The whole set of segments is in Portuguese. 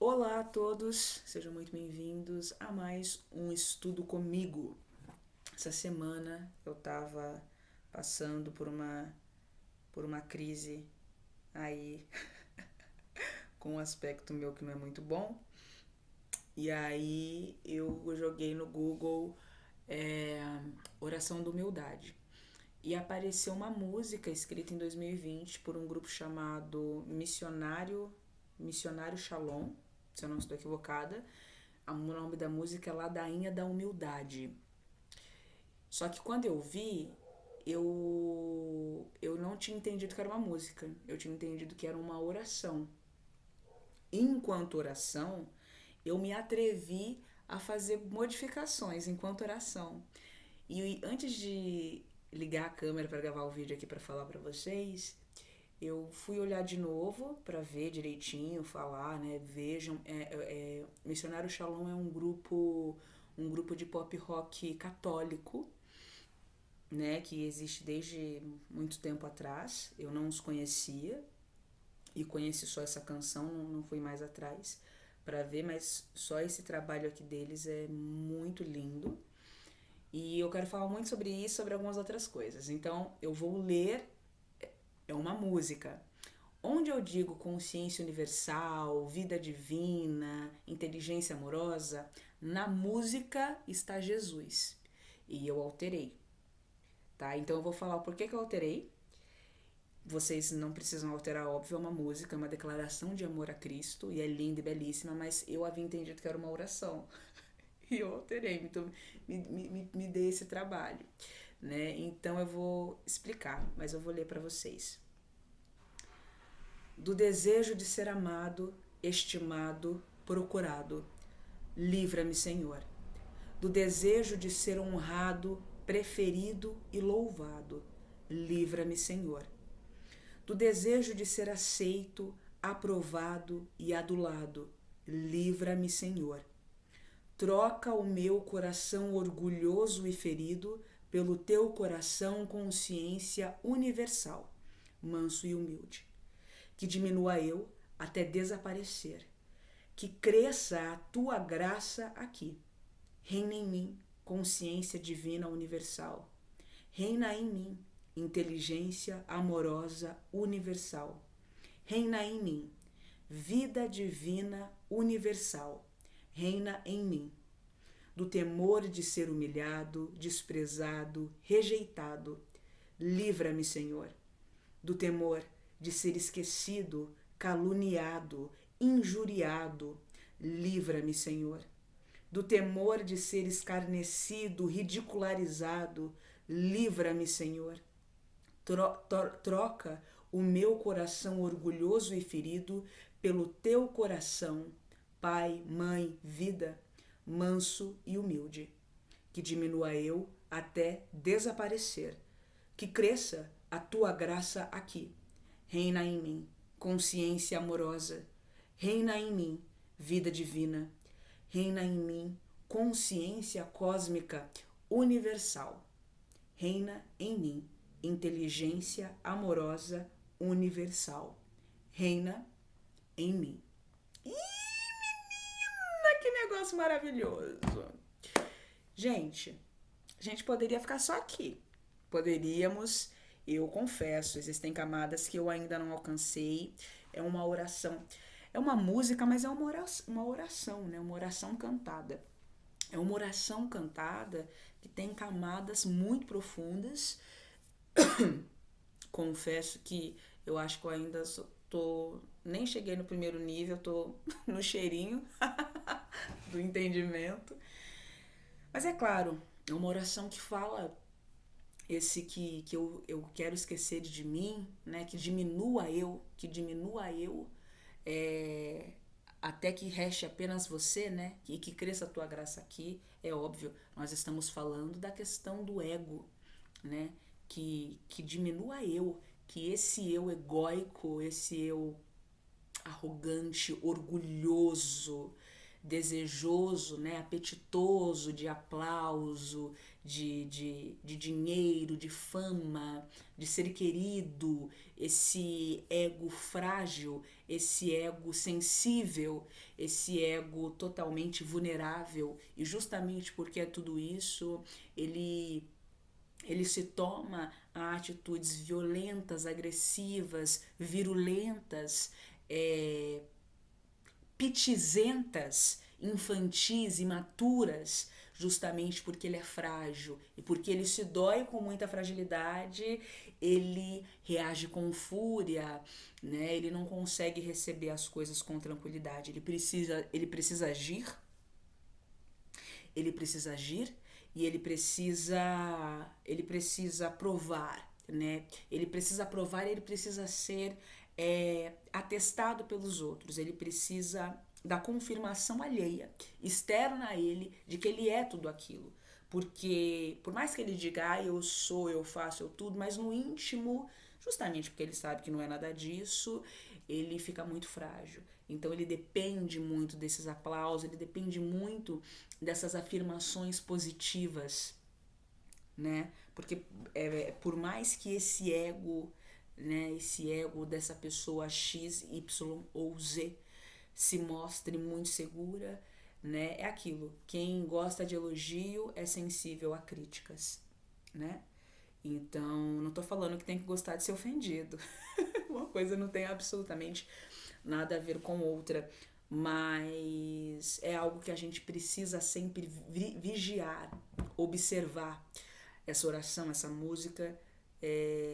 Olá a todos, sejam muito bem-vindos a mais um estudo comigo. Essa semana eu tava passando por uma crise aí com um aspecto meu que não é muito bom. E aí eu joguei no Google é, oração da humildade. E apareceu uma música escrita em 2020 por um grupo chamado Missionário Shalom, se eu não estou equivocada. O nome da música é Ladainha da Humildade. Só que quando eu vi, eu não tinha entendido que era uma música. Eu tinha entendido que era uma oração. Enquanto oração, eu me atrevi a fazer modificações enquanto oração. E antes de ligar a câmera para gravar o vídeo aqui para falar para vocês, eu fui olhar de novo para ver direitinho, falar, né? Vejam, Missionário Shalom é um grupo de pop rock católico, né? Que existe desde muito tempo atrás. Eu não os conhecia e conheci só essa canção, não fui mais atrás para ver, mas só esse trabalho aqui deles é muito lindo. E eu quero falar muito sobre isso, sobre algumas outras coisas. Então, eu vou ler, é uma música. Onde eu digo consciência universal, vida divina, inteligência amorosa, na música está Jesus. E eu alterei, tá? Então eu vou falar o porquê que eu alterei. Vocês não precisam alterar, óbvio, é uma música, é uma declaração de amor a Cristo, e é linda e belíssima, mas eu havia entendido que era uma oração. E eu alterei, então me dei esse trabalho, né? Então eu vou explicar, mas eu vou ler para vocês. Do desejo de ser amado, estimado, procurado, livra-me, Senhor. Do desejo de ser honrado, preferido e louvado, livra-me, Senhor. Do desejo de ser aceito, aprovado e adulado, livra-me, Senhor. Troca o meu coração orgulhoso e ferido pelo teu coração consciência universal, manso e humilde. Que diminua eu até desaparecer. Que cresça a tua graça aqui. Reina em mim, consciência divina universal. Reina em mim, inteligência amorosa universal. Reina em mim, vida divina universal. Reina em mim. Do temor de ser humilhado, desprezado, rejeitado, livra-me, Senhor. Do temor de ser esquecido, caluniado, injuriado, livra-me, Senhor. Do temor de ser escarnecido, ridicularizado, livra-me, Senhor. Troca o meu coração orgulhoso e ferido pelo teu coração, Pai, Mãe, vida, manso e humilde. Que diminua eu até desaparecer. Que cresça a tua graça aqui. Reina em mim, consciência amorosa. Reina em mim, vida divina. Reina em mim, consciência cósmica universal. Reina em mim, inteligência amorosa universal. Reina em mim. Ih, menina, que negócio maravilhoso. Gente, a gente poderia ficar só aqui. Poderíamos, eu confesso, existem camadas que eu ainda não alcancei. É uma oração. É uma música, mas é uma oração, né? Uma oração cantada. É uma oração cantada que tem camadas muito profundas. Confesso que eu acho que eu ainda tô. Nem cheguei no primeiro nível, tô no cheirinho do entendimento. Mas é claro, é uma oração que fala esse que eu quero esquecer de mim, né? Que diminua eu, é, até que reste apenas você, né? E que cresça a tua graça aqui. É óbvio, nós estamos falando da questão do ego, né? Que diminua eu, que esse eu egóico, esse eu arrogante, orgulhoso, desejoso, né, apetitoso de aplauso, de dinheiro, de fama, de ser querido, esse ego frágil, esse ego sensível, esse ego totalmente vulnerável. E justamente porque é tudo isso, ele se toma a atitudes violentas, agressivas, virulentas, pitizentas, infantis, imaturas, justamente porque ele é frágil e porque ele se dói com muita fragilidade, ele reage com fúria, né? Ele não consegue receber as coisas com tranquilidade. Ele precisa agir, ele precisa agir e ele precisa provar, né? Ele precisa provar, ele precisa ser atestado pelos outros, ele precisa da confirmação alheia, externa a ele, de que ele é tudo aquilo. Porque, por mais que ele diga, eu sou, eu faço, eu tudo, mas no íntimo, justamente porque ele sabe que não é nada disso, ele fica muito frágil. Então ele depende muito desses aplausos, ele depende muito dessas afirmações positivas, né? Porque por mais que esse ego, né, esse ego dessa pessoa X, Y ou Z se mostre muito segura, né? É aquilo. Quem gosta de elogio é sensível a críticas, né? Então, não tô falando que tem que gostar de ser ofendido. Uma coisa não tem absolutamente nada a ver com outra, mas é algo que a gente precisa sempre vigiar, observar. Essa oração, essa música,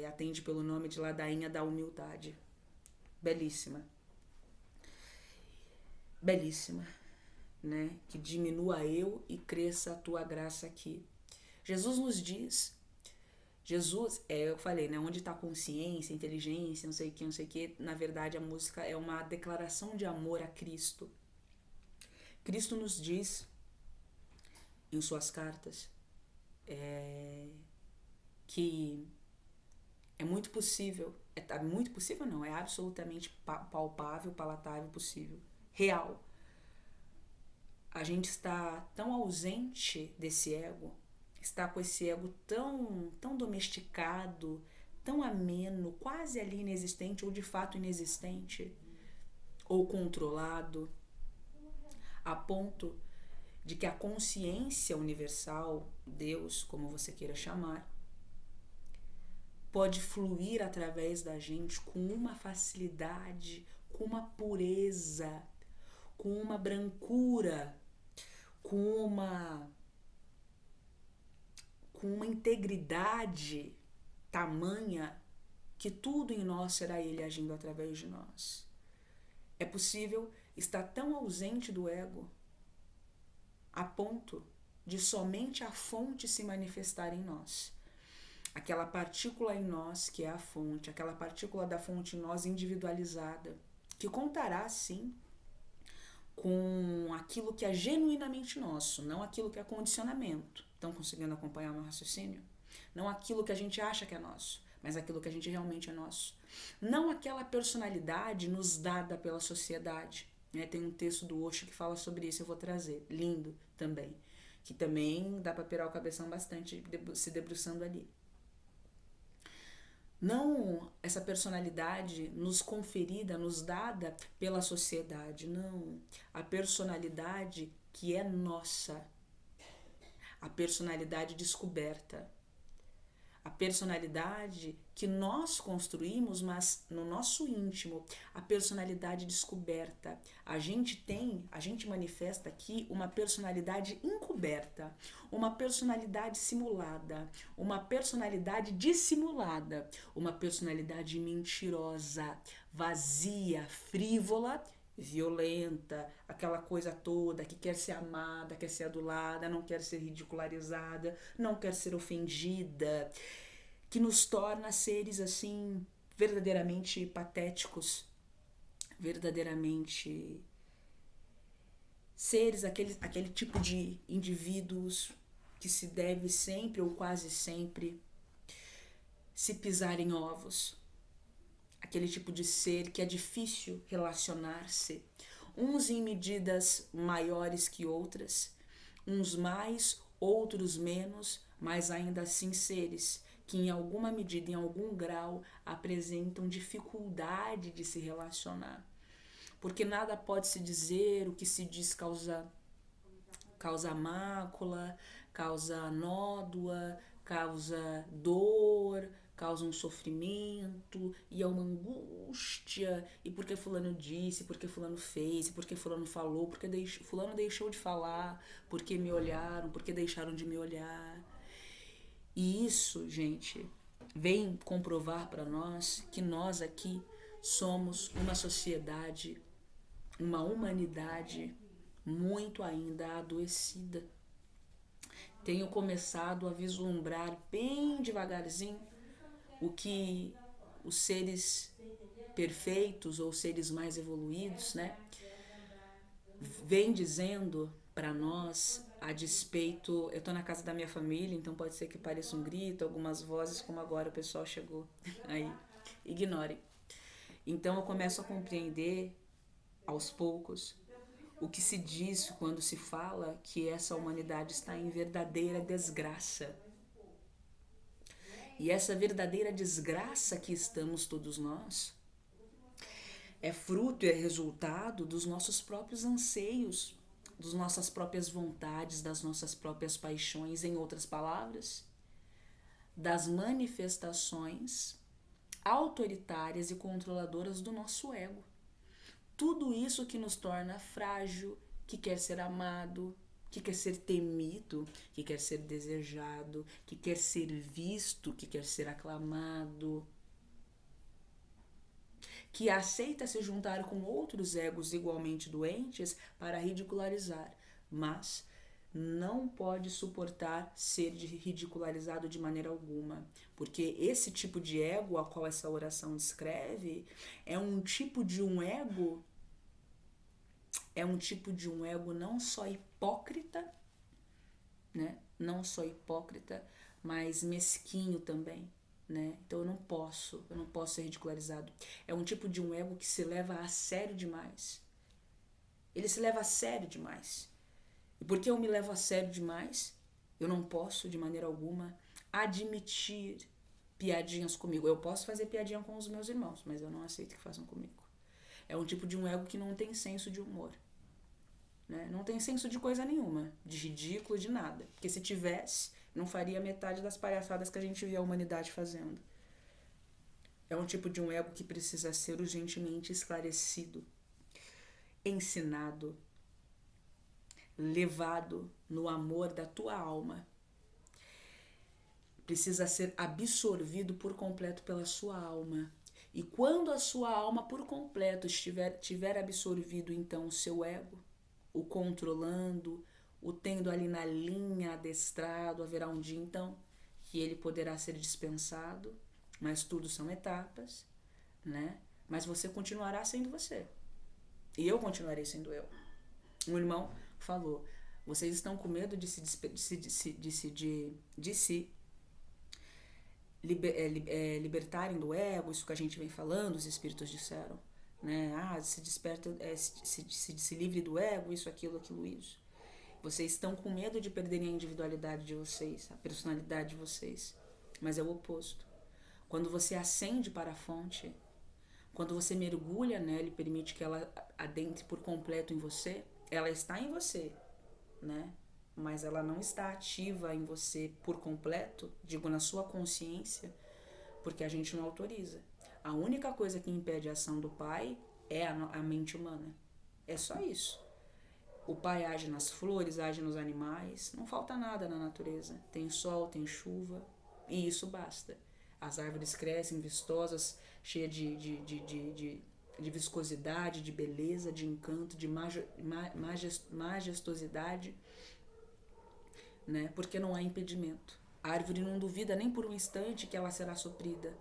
atende pelo nome de Ladainha da Humildade. Belíssima. Belíssima, né? Que diminua eu e cresça a tua graça aqui. Jesus nos diz, eu falei, né? Onde está a consciência, inteligência, não sei o que. Na verdade, a música é uma declaração de amor a Cristo. Cristo nos diz em suas cartas que é muito possível, muito possível não, é absolutamente palpável, palatável, possível, real. A gente está tão ausente desse ego, está com esse ego tão domesticado, tão ameno, quase ali inexistente ou de fato inexistente, ou controlado, a ponto de que a consciência universal, Deus, como você queira chamar, pode fluir através da gente com uma facilidade, com uma pureza, com uma brancura, com uma integridade tamanha que tudo em nós será Ele agindo através de nós. É possível estar tão ausente do ego a ponto de somente a fonte se manifestar em nós. Aquela partícula em nós que é a fonte, aquela partícula da fonte em nós individualizada, que contará sim com aquilo que é genuinamente nosso, não aquilo que é condicionamento. Estão conseguindo acompanhar meu raciocínio? Não aquilo que a gente acha que é nosso, mas aquilo que a gente realmente é nosso. Não aquela personalidade nos dada pela sociedade. Tem um texto do Osho que fala sobre isso, eu vou trazer, lindo também, que também dá para pirar o cabeção bastante se debruçando ali. Não essa personalidade nos conferida, nos dada pela sociedade, não. A personalidade que é nossa, a personalidade descoberta, a personalidade que nós construímos, mas no nosso íntimo, a personalidade descoberta. A gente manifesta aqui uma personalidade encoberta, uma personalidade simulada, uma personalidade dissimulada, uma personalidade mentirosa, vazia, frívola, violenta, aquela coisa toda que quer ser amada, quer ser adulada, não quer ser ridicularizada, não quer ser ofendida, que nos torna seres assim verdadeiramente patéticos, verdadeiramente seres, aquele tipo de indivíduos que se deve sempre ou quase sempre se pisar em ovos. Aquele tipo de ser que é difícil relacionar-se, uns em medidas maiores que outras, uns mais, outros menos, mas ainda assim seres que em alguma medida, em algum grau, apresentam dificuldade de se relacionar. Porque nada pode se dizer, o que se diz causa mácula, causa nódoa, causa dor, causa um sofrimento, e é uma angústia, e porque fulano disse, porque fulano fez, porque fulano falou, porque fulano deixou de falar, porque me olharam, porque deixaram de me olhar. E isso, gente, vem comprovar para nós que nós aqui somos uma sociedade, uma humanidade muito ainda adoecida. Tenho começado a vislumbrar bem devagarzinho o que os seres perfeitos ou seres mais evoluídos, né, vem dizendo para nós a despeito. Eu tô na casa da minha família, então pode ser que pareça um grito, algumas vozes, como agora o pessoal chegou aí. Ignorem. Então eu começo a compreender aos poucos o que se diz quando se fala que essa humanidade está em verdadeira desgraça. E essa verdadeira desgraça que estamos todos nós é fruto e é resultado dos nossos próprios anseios, das nossas próprias vontades, das nossas próprias paixões, em outras palavras, das manifestações autoritárias e controladoras do nosso ego. Tudo isso que nos torna frágil, que quer ser amado, que quer ser temido, que quer ser desejado, que quer ser visto, que quer ser aclamado, que aceita se juntar com outros egos igualmente doentes para ridicularizar, mas não pode suportar ser ridicularizado de maneira alguma, porque esse tipo de ego a qual essa oração descreve é um tipo de um ego não só hipócrita, né? Não só hipócrita, mas mesquinho também, né? Então eu não posso ser ridicularizado. É um tipo de um ego que se leva a sério demais. Ele se leva a sério demais. E porque eu me levo a sério demais, eu não posso, de maneira alguma, admitir piadinhas comigo. Eu posso fazer piadinha com os meus irmãos, mas eu não aceito que façam comigo. É um tipo de um ego que não tem senso de humor, né? Não tem senso de coisa nenhuma, de ridículo, de nada. Porque se tivesse, não faria metade das palhaçadas que a gente vê a humanidade fazendo. É um tipo de um ego que precisa ser urgentemente esclarecido, ensinado, levado no amor da tua alma. Precisa ser absorvido por completo pela sua alma. E quando a sua alma por completo tiver absorvido então o seu ego, o controlando, o tendo ali na linha adestrado, haverá um dia então que ele poderá ser dispensado, mas tudo são etapas, né? Mas você continuará sendo você. E eu continuarei sendo eu. Um irmão falou: vocês estão com medo de se libertarem do ego, isso que a gente vem falando, os espíritos disseram, né? Se desperta, se livre do ego, isso, aquilo, isso. Vocês estão com medo de perderem a individualidade de vocês, a personalidade de vocês, mas é o oposto. Quando você ascende para a fonte, quando você mergulha nela e permite que ela adentre por completo em você, ela está em você, né? Mas ela não está ativa em você por completo, digo, na sua consciência, porque a gente não autoriza. A única coisa que impede a ação do Pai é a mente humana. É só isso. O Pai age nas flores, age nos animais, não falta nada na natureza. Tem sol, tem chuva, e isso basta. As árvores crescem vistosas, cheias de viscosidade, de beleza, de encanto, de majestosidade, né? Porque não há impedimento. A árvore não duvida nem por um instante que ela será suprida.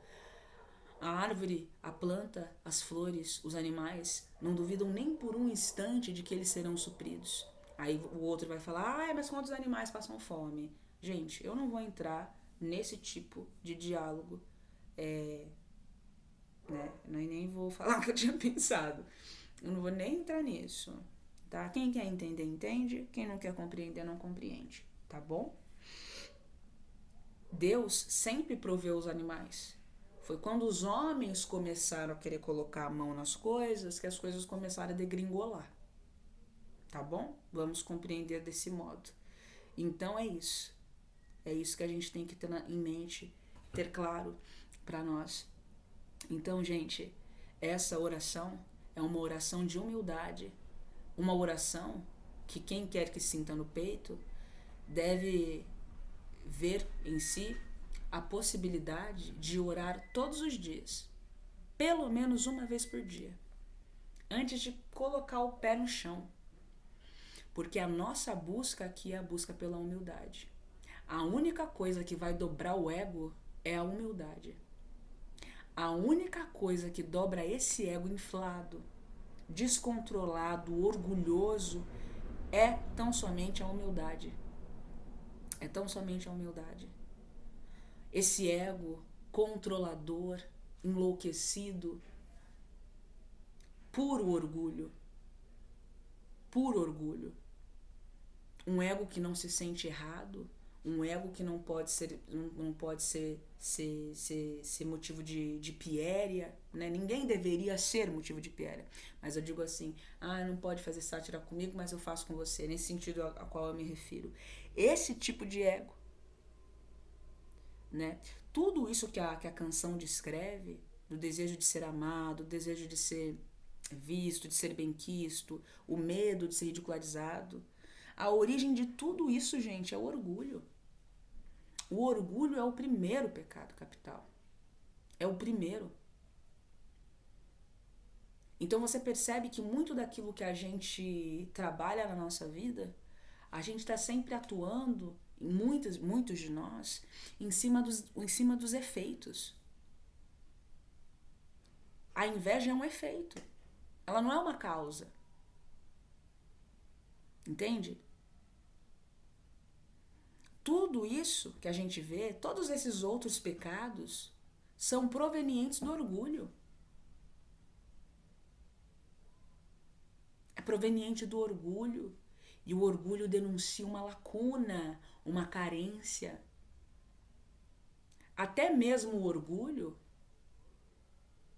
A árvore, a planta, as flores, os animais não duvidam nem por um instante de que eles serão supridos. Aí o outro vai falar: mas quantos animais passam fome? Gente, eu não vou entrar nesse tipo de diálogo, né? Nem vou falar o que eu tinha pensado. Eu não vou nem entrar nisso, tá? Quem quer entender, entende. Quem não quer compreender, não compreende, tá bom? Deus sempre proveu os animais. Foi quando os homens começaram a querer colocar a mão nas coisas que as coisas começaram a degringolar. Tá bom? Vamos compreender desse modo. Então é isso. É isso que a gente tem que ter em mente, ter claro para nós. Então, gente, essa oração é uma oração de humildade. Uma oração que quem quer que sinta no peito deve ver em si a possibilidade de orar todos os dias, pelo menos uma vez por dia, antes de colocar o pé no chão. Porque a nossa busca aqui é a busca pela humildade. A única coisa que vai dobrar o ego é a humildade. A única coisa que dobra esse ego inflado, descontrolado, orgulhoso, é tão somente a humildade. É tão somente a humildade. Esse ego controlador, enlouquecido, puro orgulho. Puro orgulho. Um ego que não se sente errado, um ego que não pode ser motivo de piéria, né? Ninguém deveria ser motivo de piéria, mas eu digo assim, não pode fazer sátira comigo, mas eu faço com você, nesse sentido a qual eu me refiro. Esse tipo de ego, né? Tudo isso que a canção descreve, do desejo de ser amado, o desejo de ser visto, de ser benquisto, o medo de ser ridicularizado, a origem de tudo isso, gente, é o orgulho. O orgulho é o primeiro pecado capital. É o primeiro. Então você percebe que muito daquilo que a gente trabalha na nossa vida, a gente está sempre atuando, muitos de nós, em cima dos efeitos. A inveja é um efeito. Ela não é uma causa. Entende? Tudo isso que a gente vê, todos esses outros pecados, são provenientes do orgulho. É proveniente do orgulho. E o orgulho denuncia uma lacuna, uma carência. Até mesmo o orgulho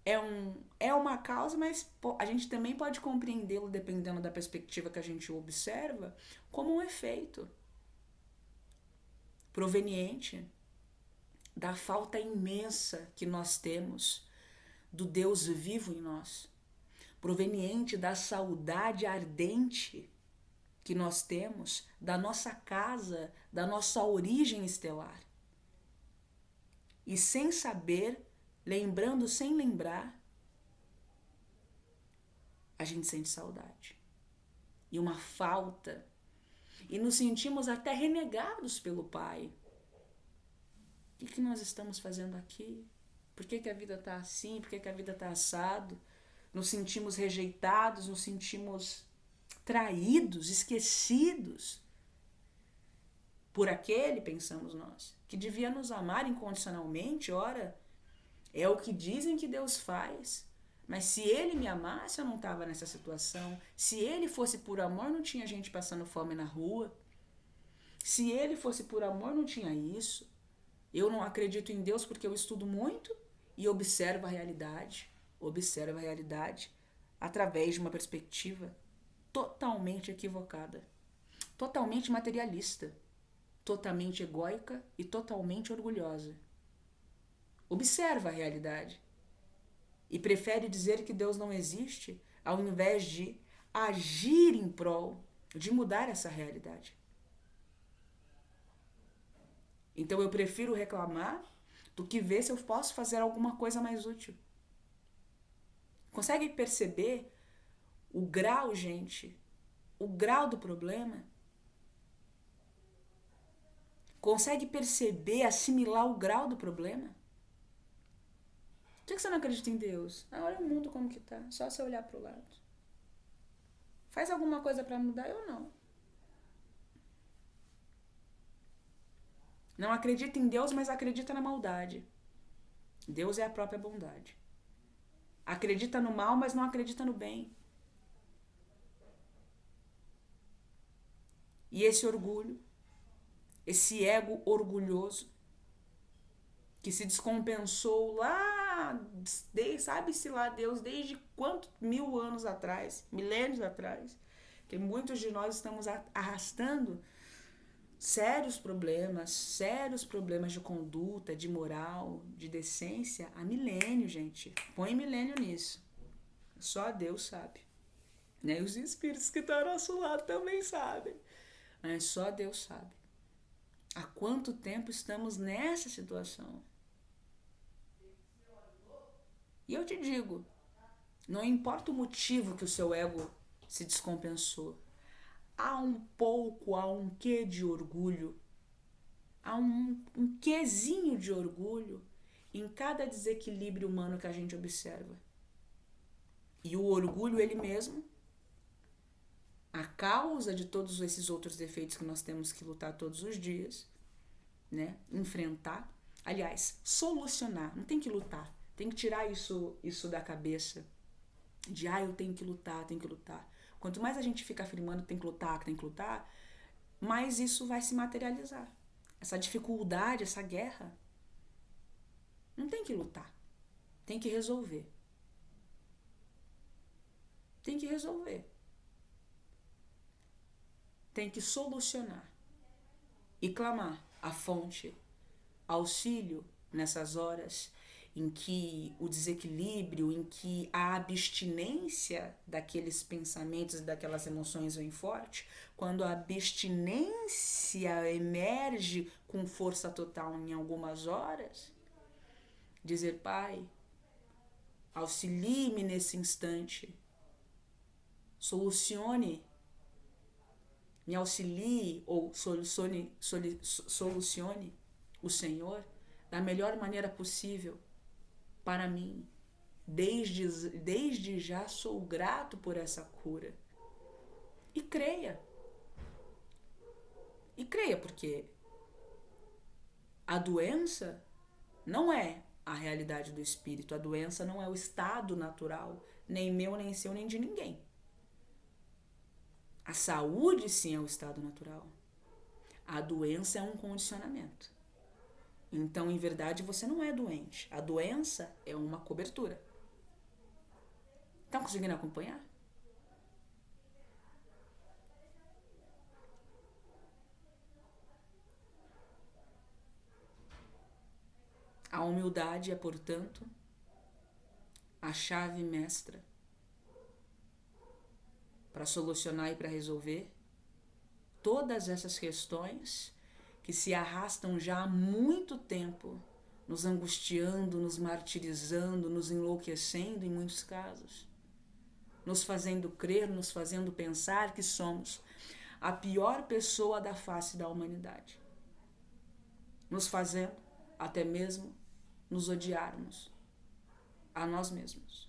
é uma causa, mas a gente também pode compreendê-lo, dependendo da perspectiva que a gente observa, como um efeito proveniente da falta imensa que nós temos do Deus vivo em nós, proveniente da saudade ardente que nós temos da nossa casa, da nossa origem estelar. E sem saber, lembrando sem lembrar, a gente sente saudade. E uma falta. E nos sentimos até renegados pelo Pai. O que nós estamos fazendo aqui? Por que a vida está assim? Por que a vida está assado? Nos sentimos rejeitados, nos sentimos traídos, esquecidos por aquele, pensamos nós, que devia nos amar incondicionalmente. Ora, é o que dizem que Deus faz. Mas se ele me amasse, eu não estava nessa situação. Se ele fosse por amor, não tinha gente passando fome na rua. Se ele fosse por amor, não tinha isso. Eu não acredito em Deus porque eu estudo muito e observo a realidade. Observo a realidade através de uma perspectiva totalmente equivocada. Totalmente materialista. Totalmente egóica e totalmente orgulhosa. Observa a realidade. E prefere dizer que Deus não existe, ao invés de agir em prol de mudar essa realidade. Então eu prefiro reclamar do que ver se eu posso fazer alguma coisa mais útil. Consegue perceber o grau, gente? O grau do problema? Consegue perceber, assimilar o grau do problema? Por que você não acredita em Deus? Olha o mundo como que tá. Só você olhar pro lado. Faz alguma coisa para mudar? Eu não. Não acredita em Deus, mas acredita na maldade. Deus é a própria bondade. Acredita no mal, mas não acredita no bem. E esse orgulho, esse ego orgulhoso, que se descompensou lá, sabe-se lá Deus, desde quantos 1000 anos atrás, milênios atrás, que muitos de nós estamos arrastando sérios problemas de conduta, de moral, de decência, há milênio, gente. Põe milênio nisso. Só Deus sabe. Né? E os espíritos que estão ao nosso lado também sabem. Mas só Deus sabe. Há quanto tempo estamos nessa situação? E eu te digo, não importa o motivo que o seu ego se descompensou, há um quê de orgulho, há um quezinho de orgulho em cada desequilíbrio humano que a gente observa. E o orgulho, ele mesmo, a causa de todos esses outros defeitos que nós temos que lutar todos os dias, né? Enfrentar, aliás, solucionar, não tem que lutar, tem que tirar isso da cabeça, de eu tenho que lutar. Quanto mais a gente fica afirmando que tem que lutar, mais isso vai se materializar. Essa dificuldade, essa guerra, não tem que lutar, tem que resolver. Tem que resolver. Tem que solucionar. E clamar a fonte, auxílio nessas horas em que o desequilíbrio, em que a abstinência daqueles pensamentos e daquelas emoções vem forte, quando a abstinência emerge com força total em algumas horas, dizer, Pai, auxilie-me nesse instante, solucione, me auxilie ou solucione o Senhor da melhor maneira possível para mim. Desde já sou grato por essa cura. E creia. Porque a doença não é a realidade do espírito. A doença não é o estado natural, nem meu, nem seu, nem de ninguém. A saúde, sim, é o estado natural. A doença é um condicionamento. Então, em verdade, você não é doente. A doença é uma cobertura. Estão conseguindo acompanhar? A humildade é, portanto, a chave mestra para solucionar e para resolver todas essas questões que se arrastam já há muito tempo, nos angustiando, nos martirizando, nos enlouquecendo em muitos casos, nos fazendo crer, nos fazendo pensar que somos a pior pessoa da face da humanidade, nos fazendo até mesmo nos odiarmos a nós mesmos,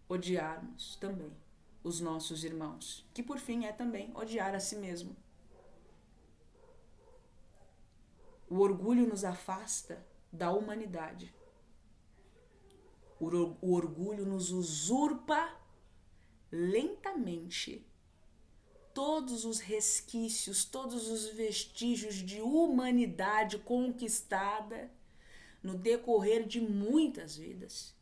odiarmos também os nossos irmãos, que por fim é também odiar a si mesmo. O orgulho nos afasta da humanidade. O orgulho nos usurpa lentamente todos os resquícios, todos os vestígios de humanidade conquistada no decorrer de muitas vidas.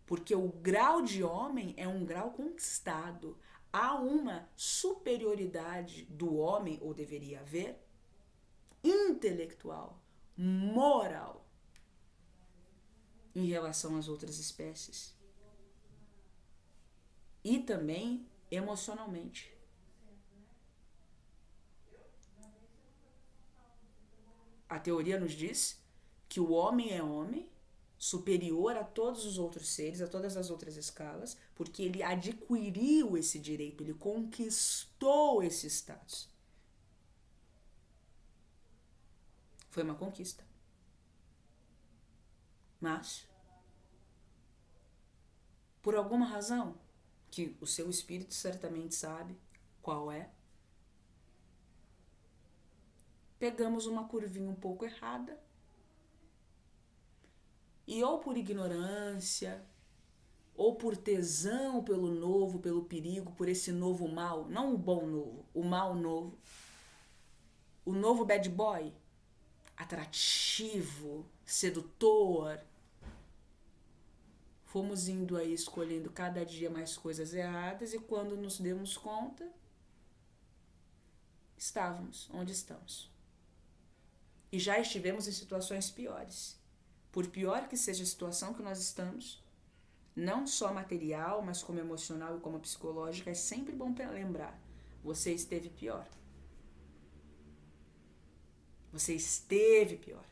Porque o grau de homem é um grau conquistado. Há uma superioridade do homem, ou deveria haver, intelectual, moral, em relação às outras espécies. E também emocionalmente. A teoria nos diz que o homem é homem, superior a todos os outros seres, a todas as outras escalas, porque ele adquiriu esse direito, ele conquistou esse status. Foi uma conquista. Mas, por alguma razão, que o seu espírito certamente sabe qual é, pegamos uma curvinha um pouco errada, e ou por ignorância, ou por tesão pelo novo, pelo perigo, por esse novo mal, não o bom novo, o mal novo, o novo bad boy, atrativo, sedutor. Fomos indo aí escolhendo cada dia mais coisas erradas e quando nos demos conta, estávamos onde estamos. E já estivemos em situações piores. Por pior que seja a situação que nós estamos, não só material, mas como emocional e como psicológica, é sempre bom lembrar, você esteve pior. Você esteve pior.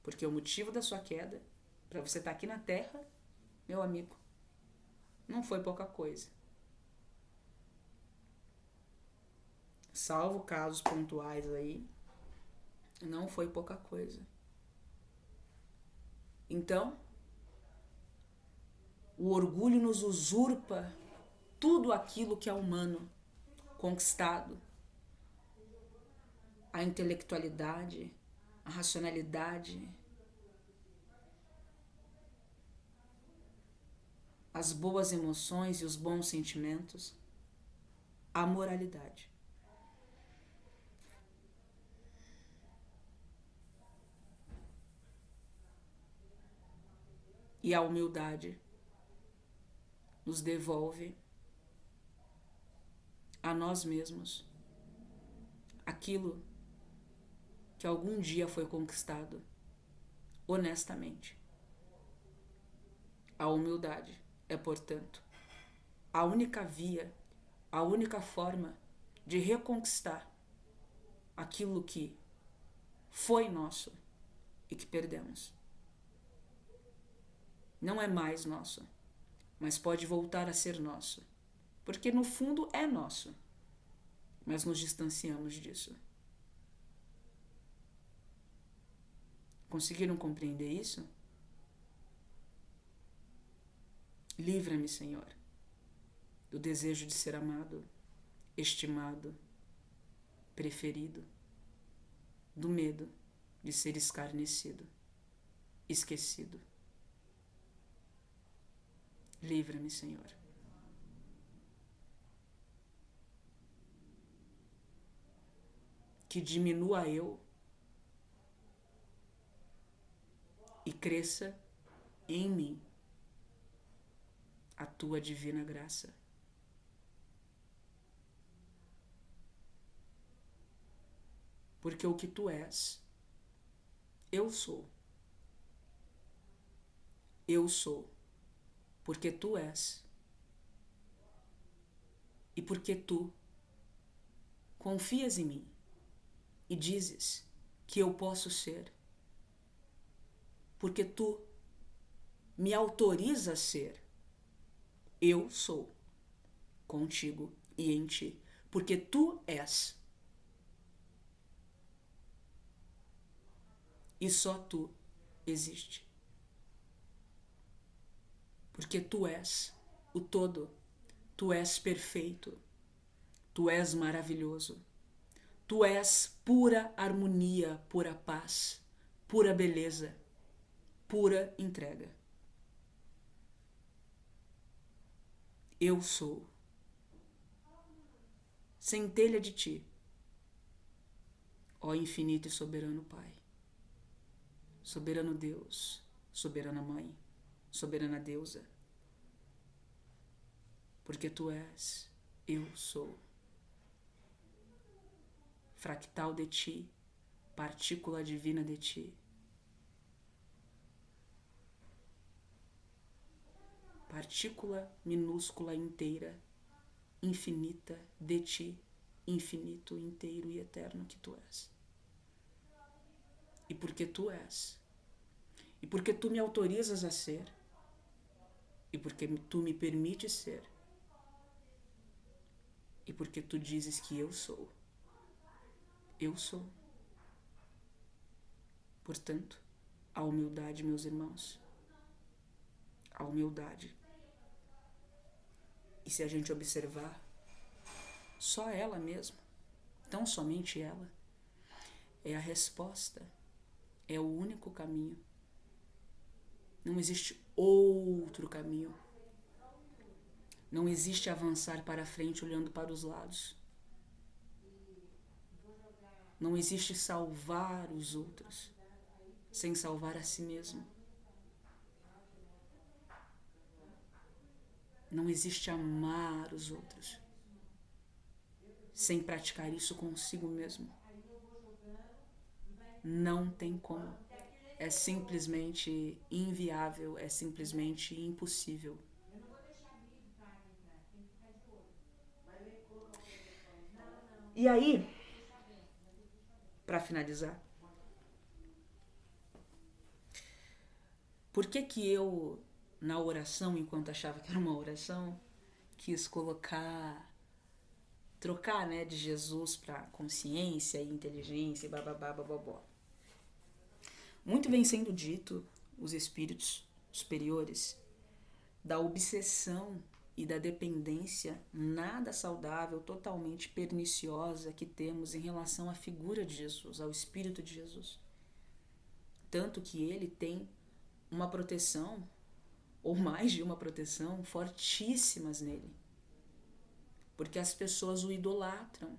Porque o motivo da sua queda, para você estar aqui na Terra, meu amigo, não foi pouca coisa. Salvo casos pontuais aí, não foi pouca coisa. Então, o orgulho nos usurpa tudo aquilo que é humano, conquistado. A intelectualidade, a racionalidade, as boas emoções e os bons sentimentos, a moralidade. E a humildade nos devolve a nós mesmos aquilo que algum dia foi conquistado honestamente. A humildade é, portanto, a única via, a única forma de reconquistar aquilo que foi nosso e que perdemos. Não é mais nosso, mas pode voltar a ser nosso, porque no fundo é nosso, mas nos distanciamos disso. Conseguiram compreender isso? Livra-me, Senhor, do desejo de ser amado, estimado, preferido, do medo de ser escarnecido, esquecido. Livra-me, Senhor. Que diminua eu e cresça em mim a tua divina graça. Porque o que tu és, eu sou. Eu sou, porque tu és. E porque tu confias em mim e dizes que eu posso ser. Porque tu me autoriza a ser. Eu sou contigo e em ti, porque tu és. E só tu existe. Porque tu és o todo, tu és perfeito, tu és maravilhoso, tu és pura harmonia, pura paz, pura beleza, pura entrega. Eu sou centelha de ti, ó infinito e soberano Pai, soberano Deus, soberana Mãe, soberana Deusa, porque tu és, eu sou. Fractal de ti, partícula divina de ti. Partícula minúscula inteira, infinita de ti, infinito, inteiro e eterno que tu és. E porque tu és, e porque tu me autorizas a ser, e porque tu me permites ser, e porque tu dizes que eu sou. Eu sou. Portanto, a humildade, meus irmãos, a humildade. E se a gente observar, só ela mesma, tão somente ela, é a resposta, é o único caminho. Não existe outro caminho. Não existe avançar para frente olhando para os lados. Não existe salvar os outros sem salvar a si mesmo. Não existe amar os outros sem praticar isso consigo mesmo. Não tem como. É simplesmente inviável, é simplesmente impossível. E aí, para finalizar, por que eu, na oração, enquanto achava que era uma oração, quis trocar, né, de Jesus para consciência e inteligência e bababá, bababó. Muito vem sendo dito, os espíritos superiores, da obsessão e da dependência nada saudável, totalmente perniciosa que temos em relação à figura de Jesus, ao Espírito de Jesus. Tanto que ele tem uma proteção, ou mais de uma proteção, fortíssimas nele. Porque as pessoas o idolatram,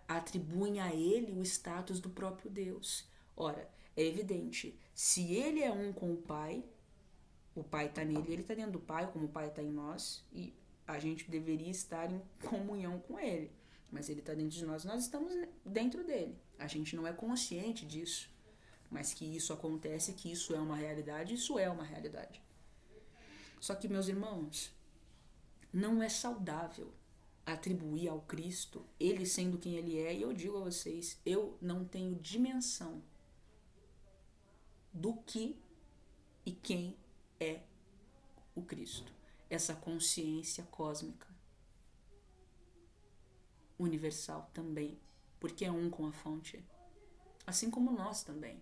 atribuem a ele o status do próprio Deus. Ora, é evidente, se ele é um com o Pai está nele, ele está dentro do Pai, como o Pai está em nós, e a gente deveria estar em comunhão com ele. Mas ele está dentro de nós estamos dentro dele. A gente não é consciente disso, mas que isso acontece, que isso é uma realidade, isso é uma realidade. Só que, meus irmãos, não é saudável atribuir ao Cristo, ele sendo quem ele é, e eu digo a vocês, eu não tenho dimensão do que e quem é o Cristo. Essa consciência cósmica, universal também, porque é um com a fonte. Assim como nós também,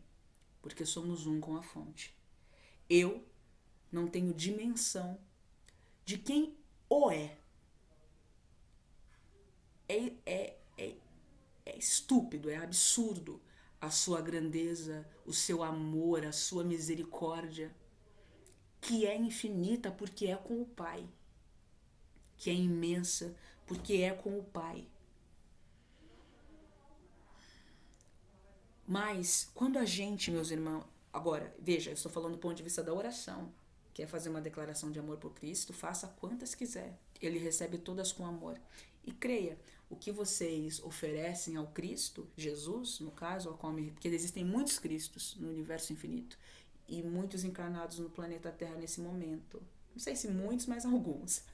porque somos um com a fonte. Eu não tenho dimensão de quem o é. É estúpido, é absurdo a sua grandeza, o seu amor, a sua misericórdia, que é infinita porque é com o Pai, que é imensa porque é com o Pai. Mas quando a gente, meus irmãos, agora, veja, eu estou falando do ponto de vista da oração, quer fazer uma declaração de amor por Cristo, faça quantas quiser, ele recebe todas com amor. E creia, o que vocês oferecem ao Cristo, Jesus, no caso, porque existem muitos Cristos no universo infinito, e muitos encarnados no planeta Terra nesse momento. Não sei se muitos, mas alguns.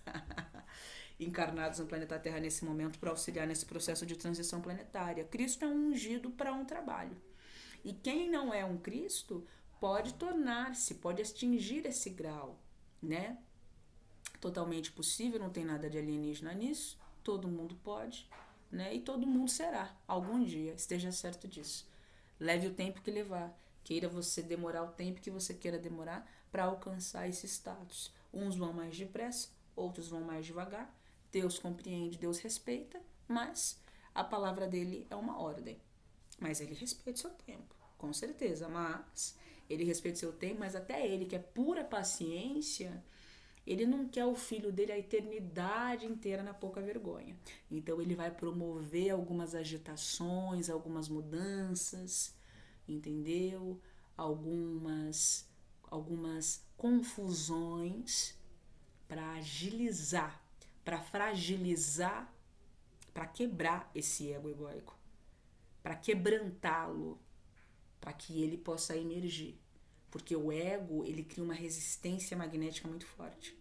Encarnados no planeta Terra nesse momento para auxiliar nesse processo de transição planetária. Cristo é um ungido para um trabalho. E quem não é um Cristo pode tornar-se, pode atingir esse grau, né? Totalmente possível, não tem nada de alienígena nisso. Todo mundo pode, né? E todo mundo será, algum dia, esteja certo disso. Leve o tempo que levar. Queira você demorar o tempo que você queira demorar para alcançar esse status. Uns vão mais depressa, outros vão mais devagar. Deus compreende, Deus respeita, mas a palavra dele é uma ordem. Mas ele respeita o seu tempo, com certeza. Mas ele respeita o seu tempo, mas até ele, que é pura paciência, ele não quer o filho dele a eternidade inteira na pouca vergonha. Então ele vai promover algumas agitações, algumas mudanças, entendeu? Algumas confusões para agilizar, para fragilizar, para quebrar esse ego egóico, para quebrantá-lo, para que ele possa emergir. Porque o ego, ele cria uma resistência magnética muito forte.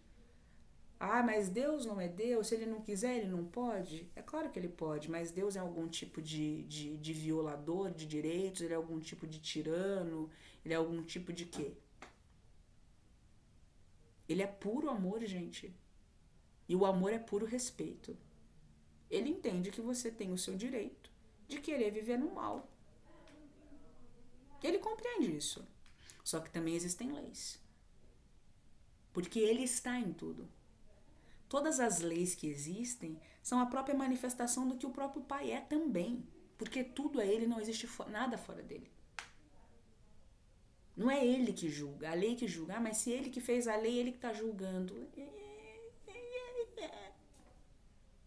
Ah, mas Deus não é Deus, se ele não quiser, ele não pode? É claro que ele pode, mas Deus é algum tipo de violador de direitos, ele é algum tipo de tirano, ele é algum tipo de quê? Ele é puro amor, gente. E o amor é puro respeito. Ele entende que você tem o seu direito de querer viver no mal. Ele compreende isso. Só que também existem leis. Porque ele está em tudo. Todas as leis que existem são a própria manifestação do que o próprio Pai é também. Porque tudo é ele, não existe nada fora dele. Não é ele que julga, a lei que julga. Ah, mas se ele que fez a lei, ele que está julgando.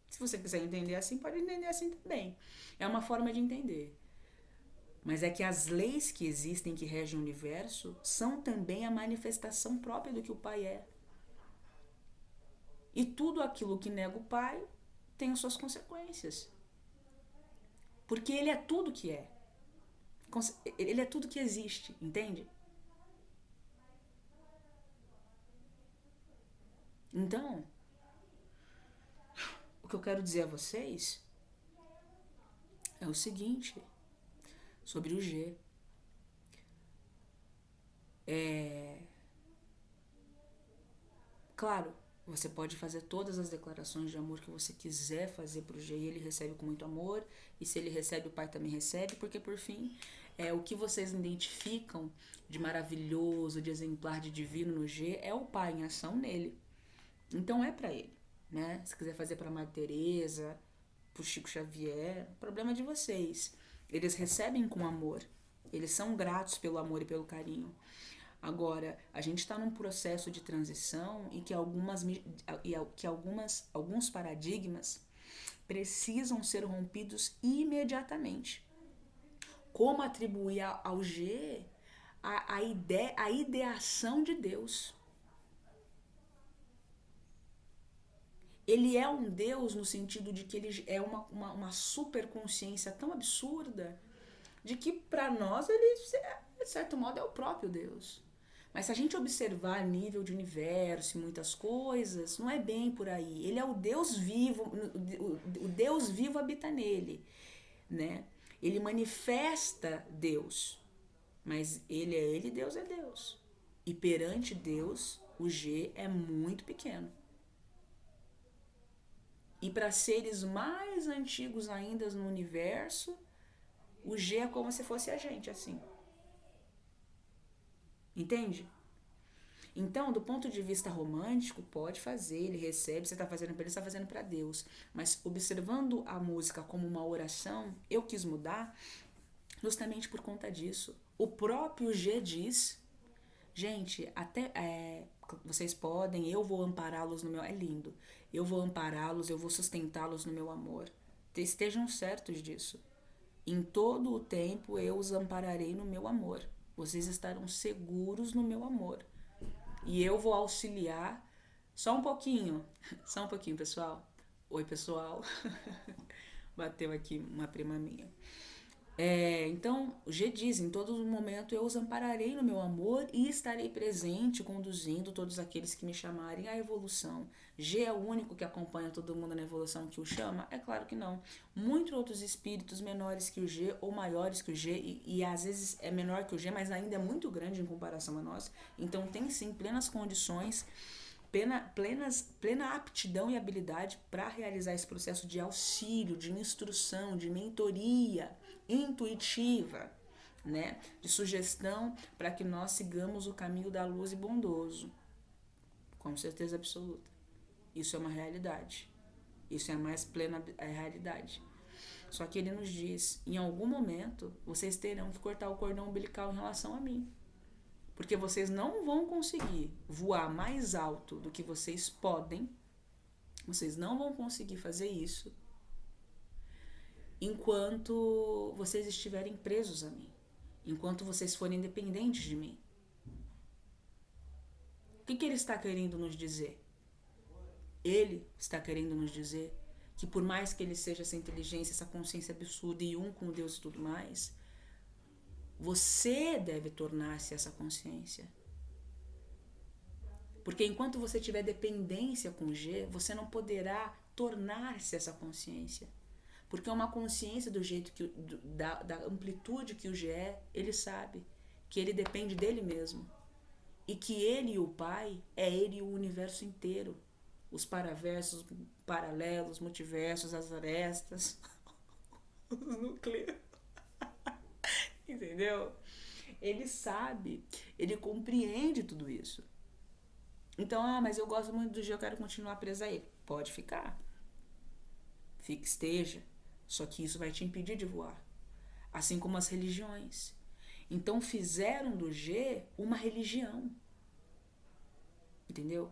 Se você quiser entender assim, pode entender assim também. É uma forma de entender. Mas é que as leis que existem, que regem o universo, são também a manifestação própria do que o Pai é. E tudo aquilo que nega o Pai tem as suas consequências. Porque ele é tudo que é. Ele é tudo que existe, entende? Então, o que eu quero dizer a vocês é o seguinte, sobre o G. Claro, você pode fazer todas as declarações de amor que você quiser fazer pro G e ele recebe com muito amor. E se ele recebe, o Pai também recebe, porque por fim, o que vocês identificam de maravilhoso, de exemplar, de divino no G é o Pai em ação nele. Então é pra ele, né? Se quiser fazer pra Madre Teresa, pro Chico Xavier, problema de vocês. Eles recebem com amor. Eles são gratos pelo amor e pelo carinho. Agora, a gente está num processo de transição e que alguns paradigmas precisam ser rompidos imediatamente. Como atribuir ao G a ideação de Deus? Ele é um Deus no sentido de que ele é uma superconsciência tão absurda de que para nós ele, de certo modo, é o próprio Deus. Mas se a gente observar nível de universo e muitas coisas, não é bem por aí. Ele é o Deus vivo, o Deus vivo habita nele, né? Ele manifesta Deus, mas ele é ele, Deus é Deus. E perante Deus, o G é muito pequeno. E para seres mais antigos ainda no universo, o G é como se fosse a gente, assim. Entende? Então, do ponto de vista romântico, pode fazer, ele recebe, você está fazendo para ele, você está fazendo para Deus. Mas observando a música como uma oração, eu quis mudar justamente por conta disso. O próprio G diz, gente, vocês podem, eu vou ampará-los no meu... É lindo. Eu vou ampará-los, eu vou sustentá-los no meu amor. Estejam certos disso. Em todo o tempo eu os ampararei no meu amor. Vocês estarão seguros no meu amor. E eu vou auxiliar só um pouquinho, pessoal. Oi, pessoal. Bateu aqui uma prima minha. Então, o G diz, em todo momento eu os ampararei no meu amor e estarei presente, conduzindo todos aqueles que me chamarem à evolução. G é o único que acompanha todo mundo na evolução que o chama? É claro que não. Muitos outros espíritos menores que o G ou maiores que o G, e às vezes é menor que o G, mas ainda é muito grande em comparação a nós. Então tem sim plenas condições, plena aptidão e habilidade para realizar esse processo de auxílio, de instrução, de mentoria intuitiva, né? De sugestão para que nós sigamos o caminho da luz e bondoso. Com certeza absoluta. Isso é uma realidade. Isso é a mais plena realidade. Só que ele nos diz, em algum momento, vocês terão que cortar o cordão umbilical em relação a mim. Porque vocês não vão conseguir voar mais alto do que vocês podem. Vocês não vão conseguir fazer isso enquanto vocês estiverem presos a mim. Enquanto vocês forem dependentes de mim. O que ele está querendo nos dizer? Ele está querendo nos dizer que por mais que ele seja essa inteligência, essa consciência absurda e um com Deus e tudo mais, você deve tornar-se essa consciência. Porque enquanto você tiver dependência com G, você não poderá tornar-se essa consciência. Porque é uma consciência do jeito que da amplitude que o G é, ele sabe que ele depende dele mesmo. E que ele e o Pai é ele e o universo inteiro. Os paraversos, paralelos, multiversos, as arestas, os núcleos. Entendeu? Ele sabe, ele compreende tudo isso. Então, mas eu gosto muito do G, eu quero continuar presa a ele. Pode ficar. Esteja. Só que isso vai te impedir de voar. Assim como as religiões. Então fizeram do G uma religião, entendeu?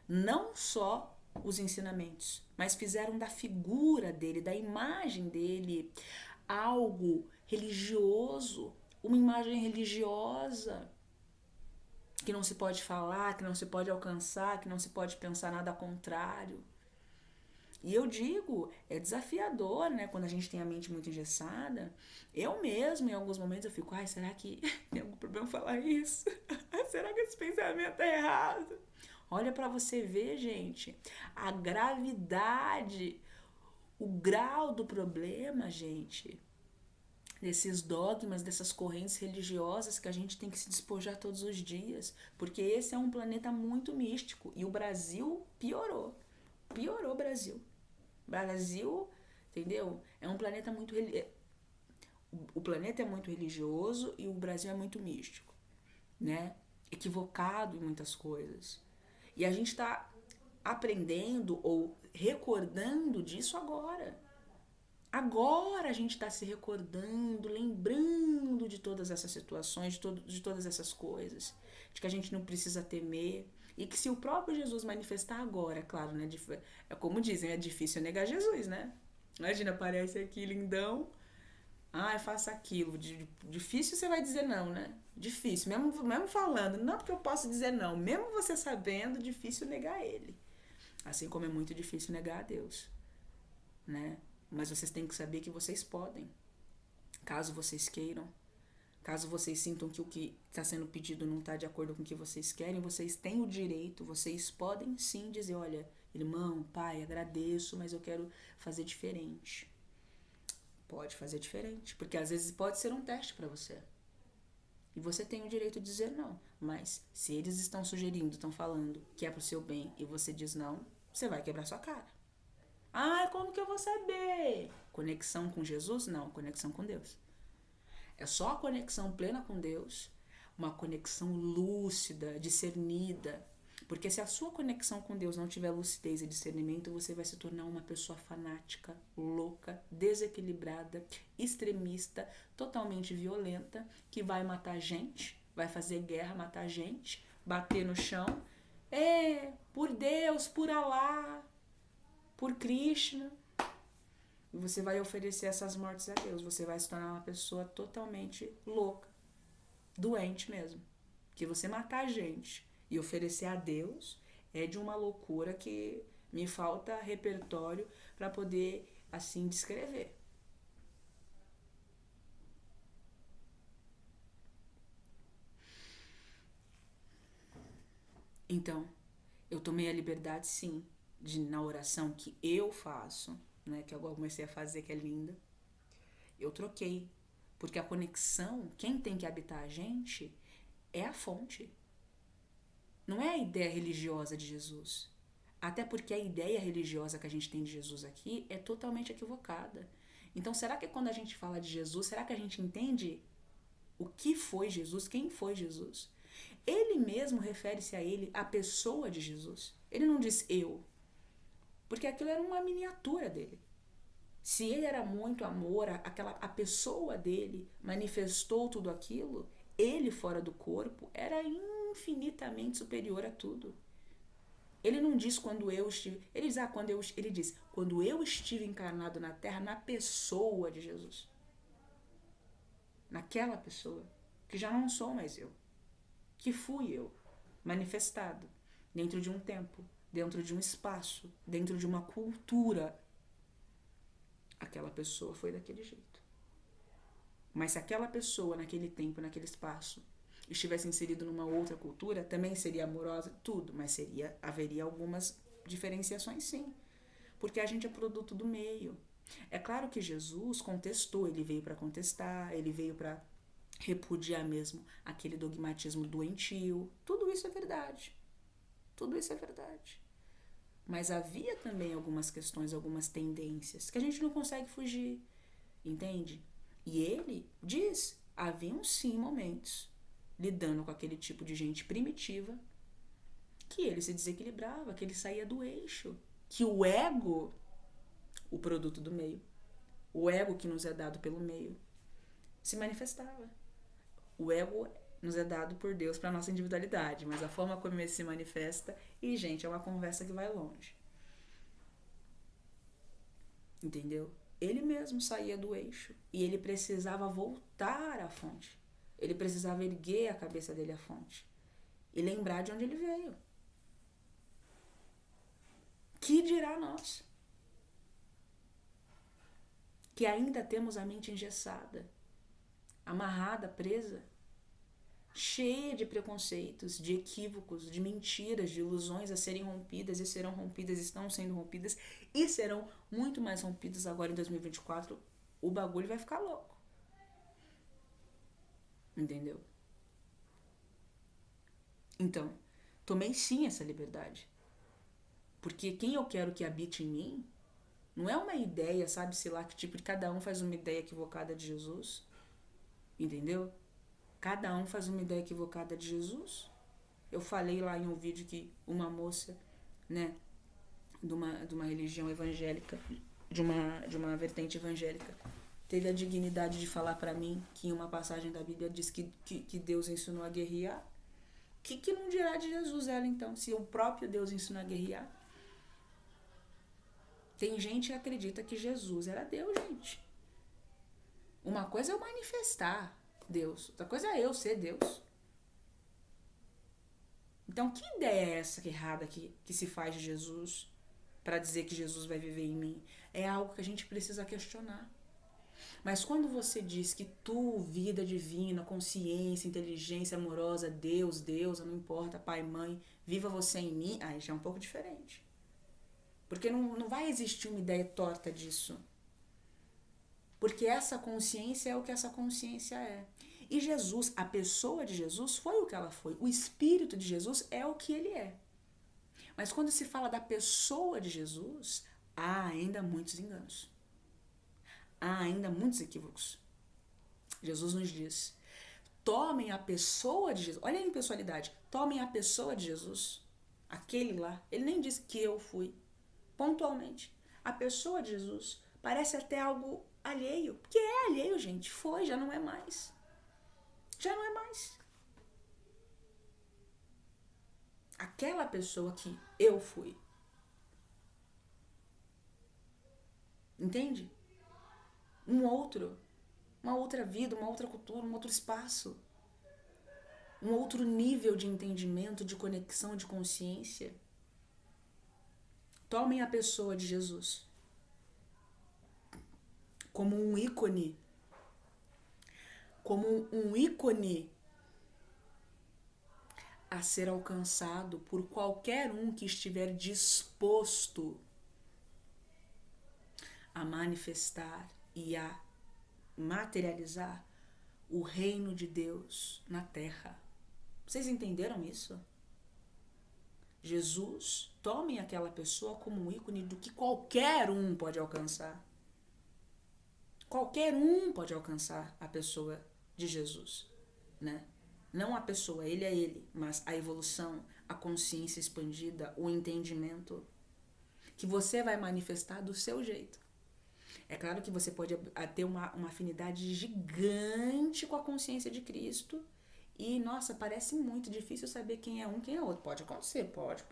Não só os ensinamentos, mas fizeram da figura dele, da imagem dele, algo religioso, uma imagem religiosa que não se pode falar, que não se pode alcançar, que não se pode pensar nada contrário. E eu digo, é desafiador, né? Quando a gente tem a mente muito engessada. Eu mesmo, em alguns momentos, eu fico, ai, será que tem algum problema falar isso? Será que esse pensamento é errado? Olha pra você ver, gente, a gravidade, o grau do problema, gente, desses dogmas, dessas correntes religiosas que a gente tem que se despojar todos os dias, porque esse é um planeta muito místico e o Brasil piorou. Piorou o Brasil. Brasil, entendeu? É um planeta muito o planeta é muito religioso e o Brasil é muito místico, né? Equivocado em muitas coisas. E a gente está aprendendo ou recordando disso agora. Agora a gente está se recordando, lembrando de todas essas situações, de todas essas coisas, de que a gente não precisa temer. E que se o próprio Jesus manifestar agora, é claro, né? É como dizem, é difícil negar Jesus, né? Imagina, aparece aqui lindão, faça aquilo. Difícil você vai dizer não, né? Difícil, mesmo falando, não porque eu posso dizer não, mesmo você sabendo, difícil negar ele. Assim como é muito difícil negar a Deus, né? Mas vocês têm que saber que vocês podem, caso vocês queiram. Caso vocês sintam que o que está sendo pedido não está de acordo com o que vocês querem, vocês têm o direito, vocês podem sim dizer, olha, irmão, pai, agradeço, mas eu quero fazer diferente. Pode fazer diferente, porque às vezes pode ser um teste para você. E você tem o direito de dizer não. Mas se eles estão sugerindo, estão falando que é pro seu bem e você diz não, você vai quebrar sua cara. Como que eu vou saber? Conexão com Jesus? Não, conexão com Deus. É só a conexão plena com Deus, uma conexão lúcida, discernida. Porque se a sua conexão com Deus não tiver lucidez e discernimento, você vai se tornar uma pessoa fanática, louca, desequilibrada, extremista, totalmente violenta, que vai matar gente, vai fazer guerra, matar gente, bater no chão. Por Deus, por Alá, por Krishna. E você vai oferecer essas mortes a Deus. Você vai se tornar uma pessoa totalmente louca, doente mesmo. Que você matar a gente e oferecer a Deus é de uma loucura que me falta repertório para poder, assim, descrever. Então, eu tomei a liberdade, sim, na oração que eu faço, né, que eu comecei a fazer, que é linda, eu troquei. Porque a conexão, quem tem que habitar a gente é a fonte. Não é a ideia religiosa de Jesus. Até porque a ideia religiosa que a gente tem de Jesus aqui é totalmente equivocada. Então, será que quando a gente fala de Jesus, será que a gente entende o que foi Jesus? Quem foi Jesus? Ele mesmo refere-se a ele, a pessoa de Jesus. Ele não diz eu. Porque aquilo era uma miniatura dele. Se ele era muito amor, a pessoa dele manifestou tudo aquilo, ele fora do corpo era infinitamente superior a tudo. Ele não diz quando eu estive, ele diz quando eu estive encarnado na Terra na pessoa de Jesus. Naquela pessoa, que já não sou mais eu, que fui eu, manifestado dentro de um tempo, dentro de um espaço, dentro de uma cultura. Aquela pessoa foi daquele jeito. Mas se aquela pessoa, naquele tempo, naquele espaço, estivesse inserido numa outra cultura, também seria amorosa, tudo, mas haveria algumas diferenciações, sim. Porque a gente é produto do meio. É claro que Jesus contestou, ele veio para contestar, ele veio para repudiar mesmo aquele dogmatismo doentio. Tudo isso é verdade. Tudo isso é verdade. Mas havia também algumas questões, algumas tendências que a gente não consegue fugir, entende? E ele diz, haviam sim momentos lidando com aquele tipo de gente primitiva que ele se desequilibrava, que ele saía do eixo, que o ego, o produto do meio, o ego que nos é dado pelo meio, se manifestava. O ego nos é dado por Deus para nossa individualidade, mas a forma como ele se manifesta, e gente, é uma conversa que vai longe. Entendeu? Ele mesmo saía do eixo e ele precisava voltar à fonte. Ele precisava erguer a cabeça dele à fonte e lembrar de onde ele veio. Que dirá nós? Que ainda temos a mente engessada, amarrada, presa, cheia de preconceitos, de equívocos, de mentiras, de ilusões a serem rompidas e serão rompidas, estão sendo rompidas e serão muito mais rompidas agora em 2024. O bagulho vai ficar louco. Entendeu? Então, tomei sim essa liberdade. Porque quem eu quero que habite em mim não é uma ideia, sabe-se lá que tipo de cada um faz uma ideia equivocada de Jesus. Entendeu? Cada um faz uma ideia equivocada de Jesus. Eu falei lá em um vídeo que uma moça, né, de uma religião evangélica, de uma vertente evangélica, teve a dignidade de falar para mim que em uma passagem da Bíblia diz que Deus ensinou a guerrear. Que não dirá de Jesus ela então, se o próprio Deus ensinou a guerrear? Tem gente que acredita que Jesus era Deus, gente. Uma coisa é eu manifestar Deus, outra coisa é eu ser Deus. Então, que ideia é essa errada que se faz de Jesus para dizer que Jesus vai viver em mim? É algo que a gente precisa questionar. Mas quando você diz que tu, vida divina, consciência, inteligência amorosa, Deus, deusa, não importa, pai, mãe, viva você em mim, aí já é um pouco diferente. Porque não vai existir uma ideia torta disso. Porque essa consciência é o que essa consciência é. E Jesus, a pessoa de Jesus, foi o que ela foi. O Espírito de Jesus é o que ele é. Mas quando se fala da pessoa de Jesus, há ainda muitos enganos. Há ainda muitos equívocos. Jesus nos diz, tomem a pessoa de Jesus. Olha a impessoalidade. Tomem a pessoa de Jesus. Aquele lá. Ele nem disse que eu fui. Pontualmente. A pessoa de Jesus parece até algo alheio. Porque é alheio, gente. Foi, já não é mais. Já não é mais. Aquela pessoa que eu fui. Entende? Uma outra vida, uma outra cultura, um outro espaço. Um outro nível de entendimento, de conexão, de consciência. Tomem a pessoa de Jesus como um ícone a ser alcançado por qualquer um que estiver disposto a manifestar e a materializar o reino de Deus na terra. Vocês entenderam isso? Jesus, tomem aquela pessoa como um ícone do que qualquer um pode alcançar. Qualquer um pode alcançar a pessoa de Jesus, né? Não a pessoa, ele é ele, mas a evolução, a consciência expandida, o entendimento que você vai manifestar do seu jeito. É claro que você pode ter uma afinidade gigante com a consciência de Cristo e, nossa, parece muito difícil saber quem é um, quem é outro. Pode acontecer, pode.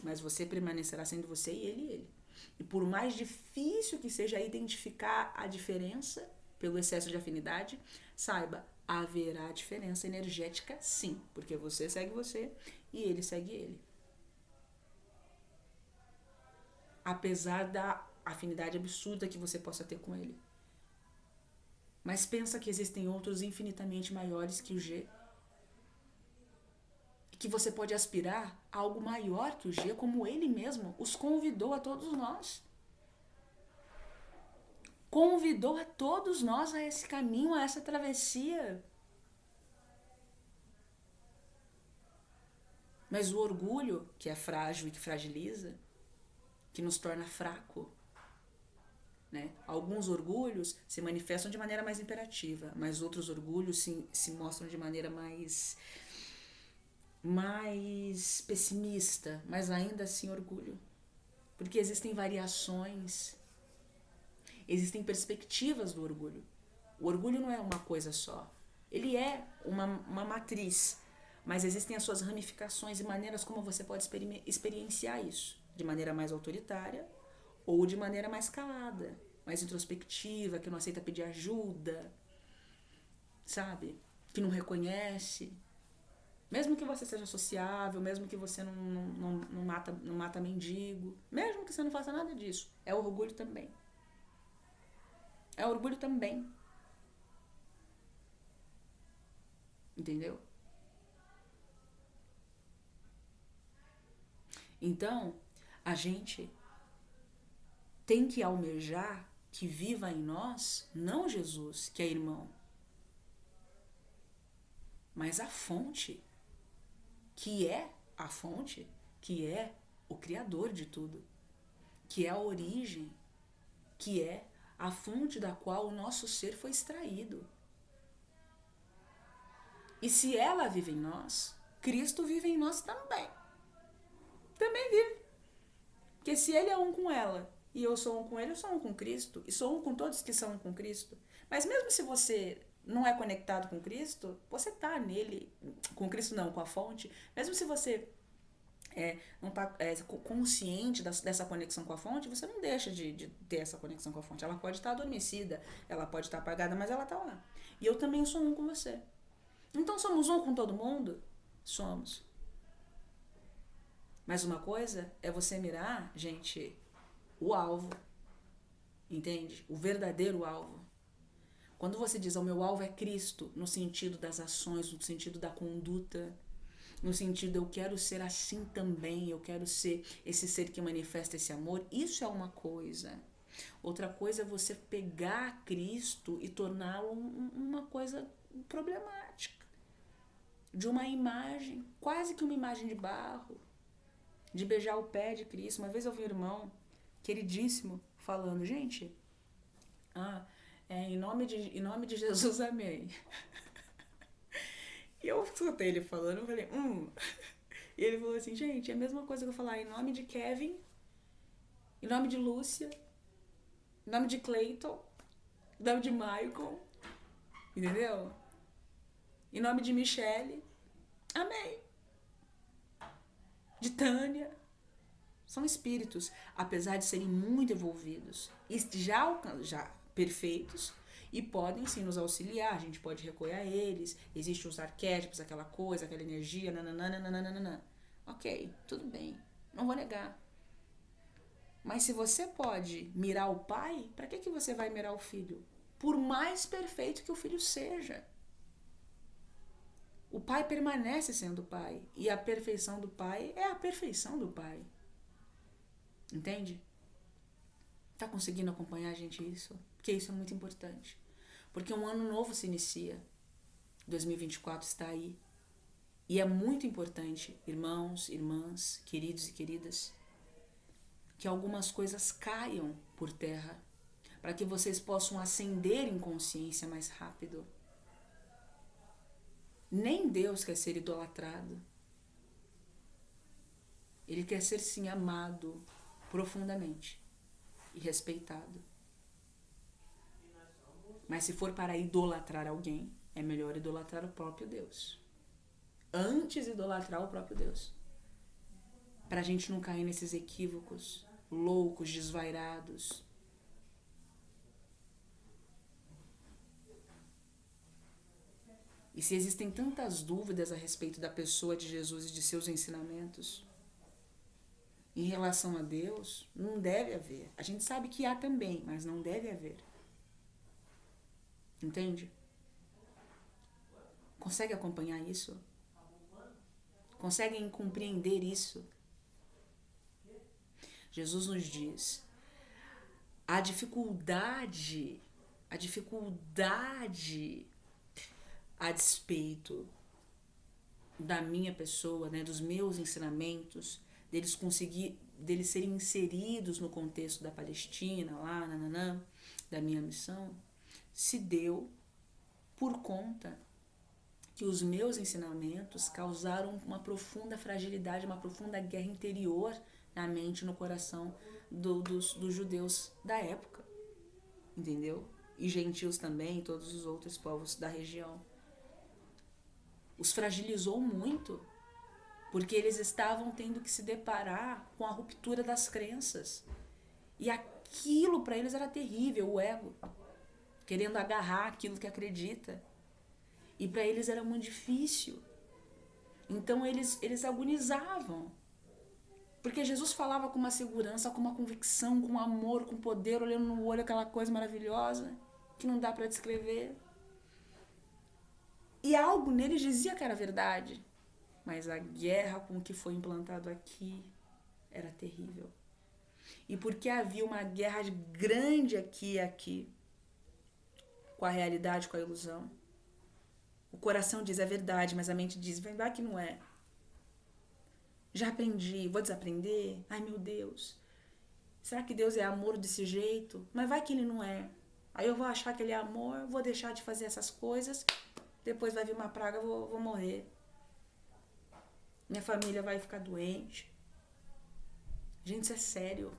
Mas você permanecerá sendo você e ele. E por mais difícil que seja identificar a diferença pelo excesso de afinidade, saiba, haverá diferença energética sim, porque você segue você e ele segue ele. Apesar da afinidade absurda que você possa ter com ele. Mas pensa que existem outros infinitamente maiores que o G. E que você pode aspirar a algo maior que o G, como ele mesmo os convidou a todos nós. Convidou a todos nós a esse caminho, a essa travessia. Mas o orgulho, que é frágil e que fragiliza, que nos torna fraco, né? Alguns orgulhos se manifestam de maneira mais imperativa, mas outros orgulhos se mostram de maneira mais pessimista, mas ainda assim orgulho. Porque existem variações, existem perspectivas do orgulho. O orgulho não é uma coisa só. Ele é uma matriz, mas existem as suas ramificações e maneiras como você pode experienciar isso. De maneira mais autoritária ou de maneira mais calada, mais introspectiva, que não aceita pedir ajuda, sabe? Que não reconhece. Mesmo que você seja sociável, mesmo que você não mata mendigo, mesmo que você não faça nada disso, é orgulho também. É orgulho também. Entendeu? Então, a gente tem que almejar que viva em nós, não Jesus, que é irmão, mas a fonte, que é a fonte, que é o Criador de tudo, que é a origem, que é a fonte da qual o nosso ser foi extraído. E se ela vive em nós, Cristo vive em nós também. Também vive. Porque se ele é um com ela e eu sou um com ele, eu sou um com Cristo. E sou um com todos que são um com Cristo. Mas mesmo se você não é conectado com Cristo, você tá nele. Com Cristo não, com a fonte. Mesmo se você não está consciente dessa conexão com a fonte, você não deixa de ter essa conexão com a fonte. Ela pode estar adormecida, ela pode estar apagada, mas ela está lá. E eu também sou um com você. Então somos um com todo mundo? Somos. Mas uma coisa é você mirar, gente, o alvo. Entende? O verdadeiro alvo. Quando você diz, o meu alvo é Cristo, no sentido das ações, no sentido da conduta, no sentido eu quero ser assim também, eu quero ser esse ser que manifesta esse amor, isso é uma coisa. Outra coisa é você pegar Cristo e torná-lo uma coisa problemática. De uma imagem, quase que uma imagem de barro, de beijar o pé de Cristo. Uma vez eu vi um irmão queridíssimo falando, gente, em nome de Jesus, amém. E eu escutei ele falando, eu falei, E ele falou assim, gente, é a mesma coisa que eu falar em nome de Kevin, em nome de Lúcia, em nome de Clayton, em nome de Michael, entendeu? Em nome de Michelle, amém. De Tânia. São espíritos, apesar de serem muito evolvidos, e já perfeitos, e podem sim nos auxiliar, a gente pode recorrer a eles, existem os arquétipos, aquela coisa, aquela energia, nananana. Ok, tudo bem, não vou negar. Mas se você pode mirar o pai, para que você vai mirar o filho? Por mais perfeito que o filho seja. O pai permanece sendo pai, e a perfeição do pai é a perfeição do pai. Entende? Tá conseguindo acompanhar, gente, isso? Porque isso é muito importante. Porque um ano novo se inicia. 2024 está aí. E é muito importante, irmãos, irmãs, queridos e queridas, que algumas coisas caiam por terra para que vocês possam ascender em consciência mais rápido. Nem Deus quer ser idolatrado. Ele quer ser, sim, amado profundamente e respeitado. Mas se for para idolatrar alguém, é melhor idolatrar o próprio Deus. Antes de idolatrar o próprio Deus. Para a gente não cair nesses equívocos loucos, desvairados. E se existem tantas dúvidas a respeito da pessoa de Jesus e de seus ensinamentos, em relação a Deus, não deve haver. A gente sabe que há também, mas não deve haver. Entende? Consegue acompanhar isso? Conseguem compreender isso? Jesus nos diz, a dificuldade a despeito da minha pessoa, né, dos meus ensinamentos, deles serem inseridos no contexto da Palestina, lá, da minha missão, se deu por conta que os meus ensinamentos causaram uma profunda fragilidade, uma profunda guerra interior na mente e no coração dos judeus da época, entendeu? E gentios também, todos os outros povos da região. os fragilizou muito, porque eles estavam tendo que se deparar com a ruptura das crenças. E aquilo para eles era terrível, o ego, querendo agarrar aquilo que acredita. E para eles era muito difícil. Então eles agonizavam. Porque Jesus falava com uma segurança, com uma convicção, com amor, com poder, olhando no olho aquela coisa maravilhosa que não dá para descrever. E algo neles dizia que era verdade. Mas a guerra com o que foi implantado aqui era terrível. E porque havia uma guerra grande aqui e aqui, com a realidade, com a ilusão. O coração diz é verdade, mas a mente diz, vai que não é. Já aprendi, vou desaprender? Ai meu Deus, será que Deus é amor desse jeito? Mas vai que ele não é. Aí eu vou achar que ele é amor, vou deixar de fazer essas coisas, depois vai vir uma praga, vou morrer. Minha família vai ficar doente. Gente, isso é sério.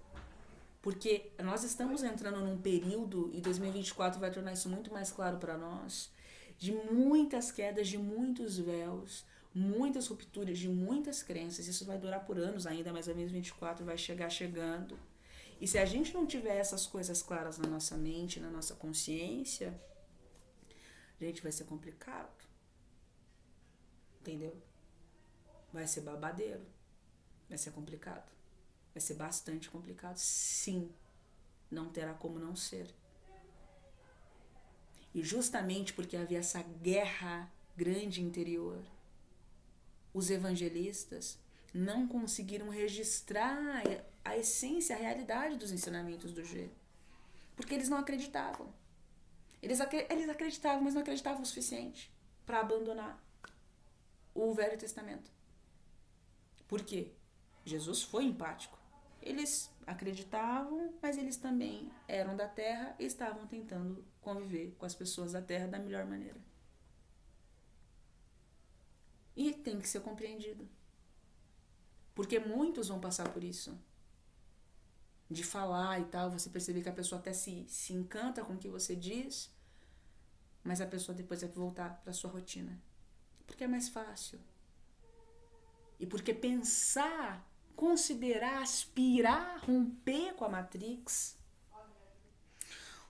Porque nós estamos entrando num período, e 2024 vai tornar isso muito mais claro para nós, de muitas quedas, de muitos véus, muitas rupturas, de muitas crenças. Isso vai durar por anos ainda, mas a 2024 vai chegando. E se a gente não tiver essas coisas claras na nossa mente, na nossa consciência, gente, vai ser complicado. Entendeu? Vai ser babadeiro. Vai ser complicado. Vai ser bastante complicado. Sim. Não terá como não ser. E justamente porque havia essa guerra grande interior, os evangelistas não conseguiram registrar a essência, a realidade dos ensinamentos do G. Porque eles não acreditavam. Eles acreditavam, mas não acreditavam o suficiente para abandonar o Velho Testamento. Por quê? Jesus foi empático. Eles acreditavam, mas eles também eram da terra e estavam tentando conviver com as pessoas da terra da melhor maneira. E tem que ser compreendido. Porque muitos vão passar por isso. De falar e tal, você perceber que a pessoa até se encanta com o que você diz, mas a pessoa depois vai voltar para sua rotina. Porque é mais fácil. E porque pensar, considerar, aspirar, romper com a Matrix,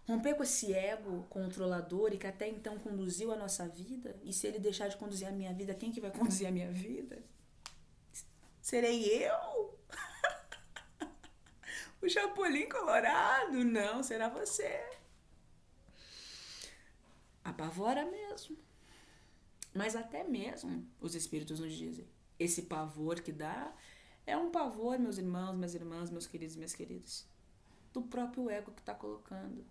romper com esse ego controlador e que até então conduziu a nossa vida, e se ele deixar de conduzir a minha vida, quem que vai conduzir a minha vida? Serei eu? O Chapolin Colorado? Não, será você. Apavora mesmo. Mas até mesmo os espíritos nos dizem, esse pavor que dá é um pavor, meus irmãos, minhas irmãs, meus queridos e minhas queridas, do próprio ego que está colocando.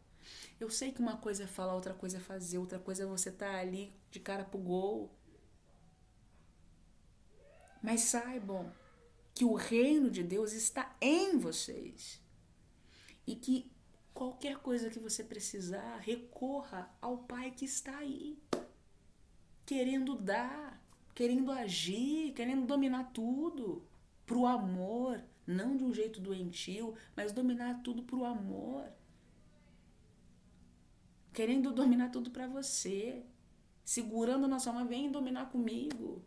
Eu sei que uma coisa é falar, outra coisa é fazer, outra coisa é você estar ali de cara pro gol. Mas saibam que o reino de Deus está em vocês. E que qualquer coisa que você precisar, recorra ao Pai que está aí. Querendo dar, querendo agir, querendo dominar tudo. Pro amor, não de um jeito doentio, mas dominar tudo pro amor. Querendo dominar tudo pra você. Segurando na sua mão, vem dominar comigo.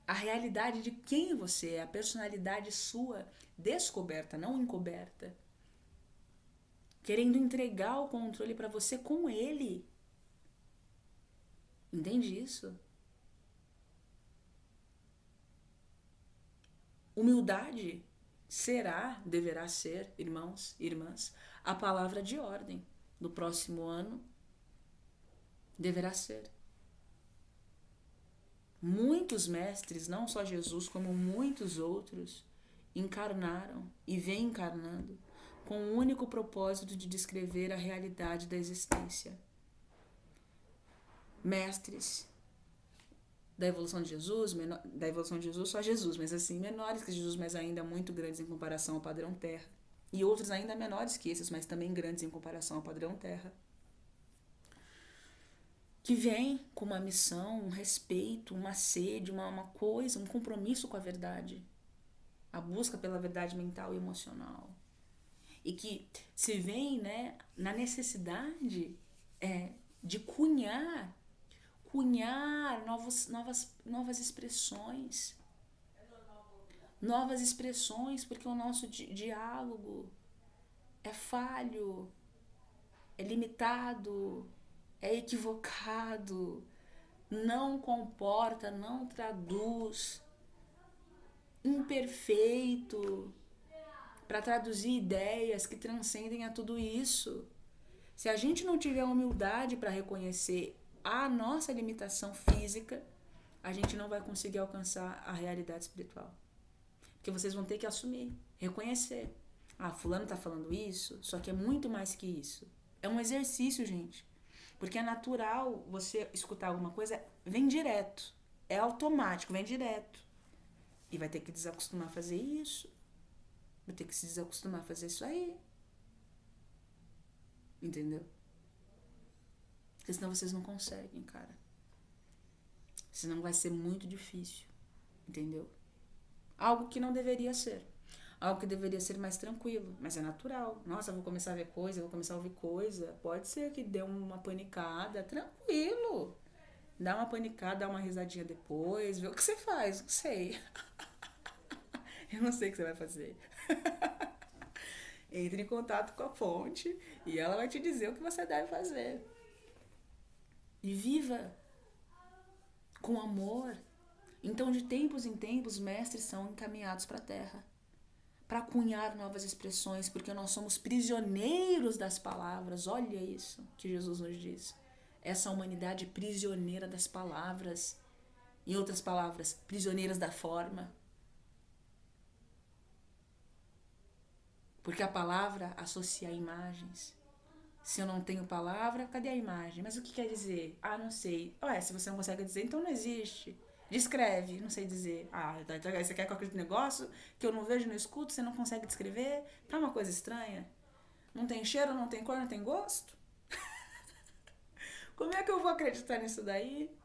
A realidade de quem você é, a personalidade sua descoberta, não encoberta. Querendo entregar o controle para você com ele. Entende isso? Humildade deverá ser, irmãos e irmãs, a palavra de ordem do próximo ano. Deverá ser. Muitos mestres, não só Jesus, como muitos outros, encarnaram e vêm encarnando com o único propósito de descrever a realidade da existência. Mestres da evolução de Jesus, só Jesus, mas assim, menores que Jesus, mas ainda muito grandes em comparação ao padrão Terra. E outros ainda menores que esses, mas também grandes em comparação ao padrão Terra. Que vem com uma missão, um respeito, uma sede, uma coisa, um compromisso com a verdade. A busca pela verdade mental e emocional. E que se vem, né, na necessidade de cunhar novas expressões. Novas expressões, porque o nosso diálogo é falho, é limitado, é equivocado, não comporta, não traduz, imperfeito, para traduzir ideias que transcendem a tudo isso. Se a gente não tiver humildade para reconhecer a nossa limitação física, a gente não vai conseguir alcançar a realidade espiritual. Porque vocês vão ter que assumir, reconhecer. Ah, fulano tá falando isso, só que é muito mais que isso. É um exercício, gente. Porque é natural você escutar alguma coisa, vem direto. É automático, vem direto. E vai ter que desacostumar a fazer isso. Vai ter que se desacostumar a fazer isso aí. Entendeu? Porque senão vocês não conseguem, cara. Senão vai ser muito difícil. Entendeu? Algo que não deveria ser. Algo que deveria ser mais tranquilo, mas é natural. Nossa, eu vou começar a ver coisa, eu vou começar a ouvir coisa. Pode ser que dê uma panicada, tranquilo. Dá uma panicada, dá uma risadinha depois, vê o que você faz, não sei. Eu não sei o que você vai fazer. Entre em contato com a fonte e ela vai te dizer o que você deve fazer. E viva com amor. Então, de tempos em tempos, mestres são encaminhados para a Terra para cunhar novas expressões, porque nós somos prisioneiros das palavras. Olha isso que Jesus nos diz. Essa humanidade prisioneira das palavras. Em outras palavras, prisioneiras da forma. Porque a palavra associa a imagens. Se eu não tenho palavra, cadê a imagem? Mas o que quer dizer? Ah, não sei. Ué, se você não consegue dizer, então não existe. Descreve, não sei dizer. Ah, você quer que eu acredite no negócio que eu não vejo, não escuto, você não consegue descrever? Tá uma coisa estranha? Não tem cheiro, não tem cor, não tem gosto? Como é que eu vou acreditar nisso daí?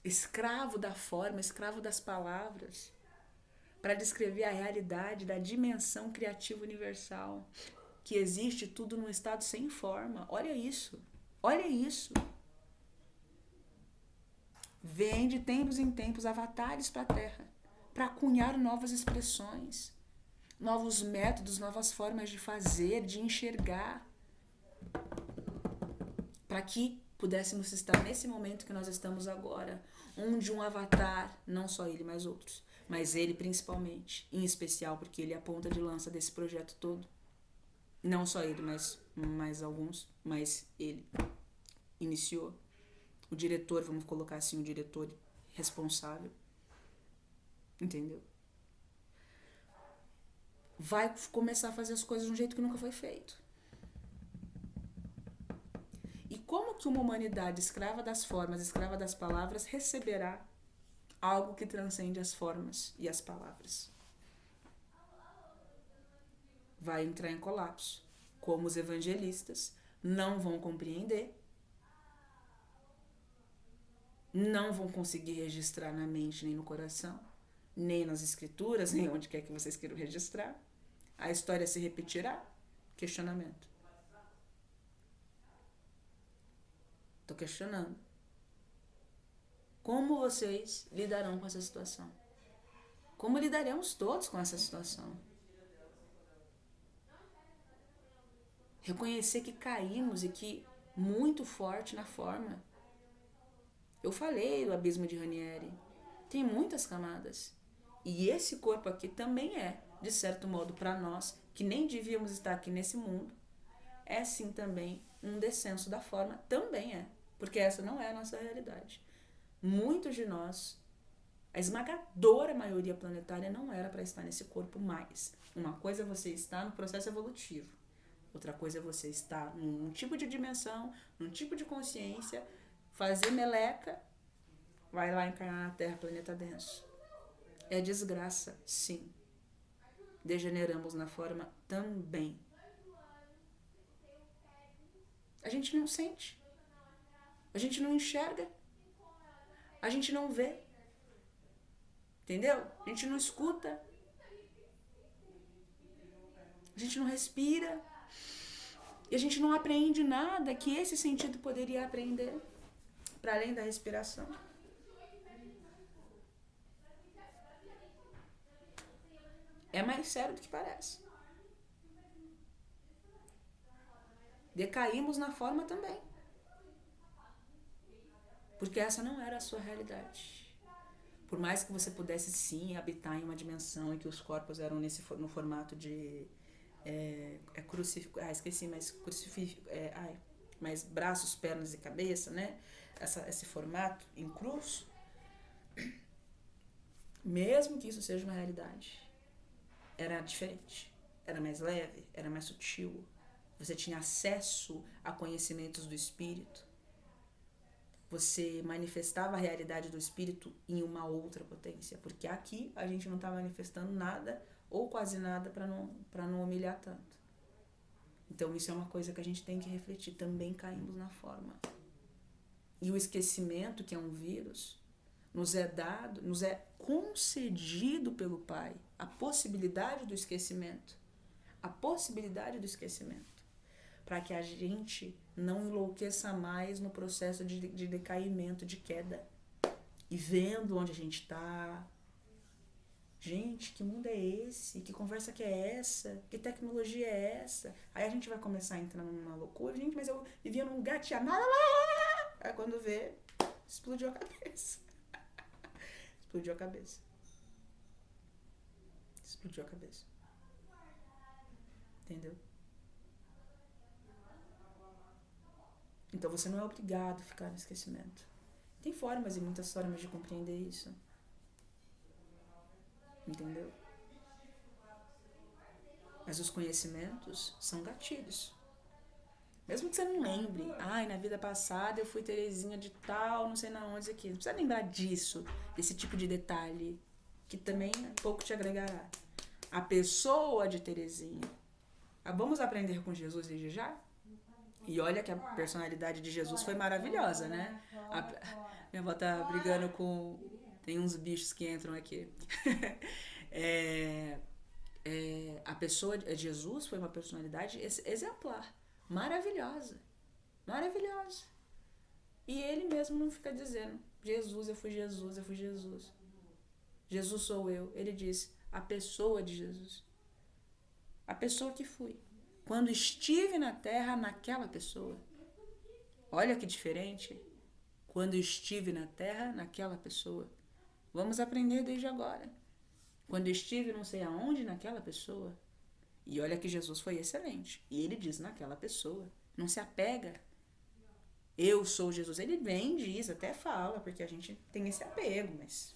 Escravo da forma, escravo das palavras, para descrever a realidade da dimensão criativa universal, que existe tudo num estado sem forma. Olha isso, olha isso. Vem de tempos em tempos avatares para a Terra, para cunhar novas expressões, novos métodos, novas formas de fazer, de enxergar, para que pudéssemos estar nesse momento que nós estamos agora, onde um avatar, não só ele, mas outros, mas ele principalmente, em especial porque ele é a ponta de lança desse projeto todo, não só ele, mas alguns, mas ele iniciou. O diretor, vamos colocar assim, o diretor responsável. Entendeu? Vai começar a fazer as coisas de um jeito que nunca foi feito. E como que uma humanidade escrava das formas, escrava das palavras, receberá algo que transcende as formas e as palavras? Vai entrar em colapso. Como os evangelistas não vão compreender, não vão conseguir registrar na mente nem no coração, nem nas escrituras, nem onde quer que vocês queiram registrar. A história se repetirá? Questionamento. Tô questionando. Como vocês lidarão com essa situação? Como lidaremos todos com essa situação? Reconhecer que caímos e que muito forte na forma. Eu falei do abismo de Ranieri. Tem muitas camadas. E esse corpo aqui também é, de certo modo, para nós, que nem devíamos estar aqui nesse mundo, é sim também um descenso da forma, também é. Porque essa não é a nossa realidade. Muitos de nós, a esmagadora maioria planetária, não era para estar nesse corpo mais. Uma coisa é você estar no processo evolutivo. Outra coisa é você estar num tipo de dimensão, num tipo de consciência, fazer meleca, vai lá encarnar na Terra, planeta denso. É desgraça, sim. Degeneramos na forma também. A gente não sente. A gente não enxerga. A gente não vê. Entendeu? A gente não escuta. A gente não respira. E a gente não aprende nada que esse sentido poderia aprender, para além da respiração. É mais sério do que parece. Decaímos na forma também. Porque essa não era a sua realidade. Por mais que você pudesse sim habitar em uma dimensão em que os corpos eram no formato de crucifixo, esqueci, mas crucifixo, mas braços, pernas e cabeça, né? Esse formato em cruz, mesmo que isso seja uma realidade, era diferente, era mais leve, era mais sutil. Você tinha acesso a conhecimentos do espírito. Você manifestava a realidade do espírito em uma outra potência, porque aqui a gente não está manifestando nada ou quase nada para não humilhar tanto. Então isso é uma coisa que a gente tem que refletir. Também caímos na forma. E o esquecimento, que é um vírus, nos é concedido pelo Pai a possibilidade do esquecimento. A possibilidade do esquecimento. Para que a gente não enlouqueça mais no processo de decaimento, de queda. E vendo onde a gente está. Gente, que mundo é esse? Que conversa que é essa? Que tecnologia é essa? Aí a gente vai começar a entrar numa loucura. Gente, mas eu vivia num gateado. Aí quando vê, explodiu a cabeça. Explodiu a cabeça. Explodiu a cabeça. Entendeu? Então você não é obrigado a ficar no esquecimento. Tem formas e muitas formas de compreender isso. Entendeu? Mas os conhecimentos são gatilhos. Mesmo que você não lembre, na vida passada eu fui Terezinha de tal, não sei na onde, aqui. Não precisa lembrar disso, desse tipo de detalhe, que também pouco te agregará. A pessoa de Terezinha. Vamos aprender com Jesus desde já? E olha que a personalidade de Jesus foi maravilhosa, né? Minha avó tá brigando com... Tem uns bichos que entram aqui. A pessoa de Jesus foi uma personalidade exemplar. Maravilhosa. Maravilhosa. E ele mesmo não fica dizendo, Jesus, eu fui Jesus, eu fui Jesus. Jesus sou eu. Ele diz, a pessoa de Jesus. A pessoa que fui. Quando estive na terra, naquela pessoa. Olha que diferente. Quando estive na terra, naquela pessoa. Vamos aprender desde agora. Quando estive não sei aonde, naquela pessoa. E olha que Jesus foi excelente. E ele diz naquela pessoa. Não se apega. Eu sou Jesus. Ele vem, diz, até fala, porque a gente tem esse apego, mas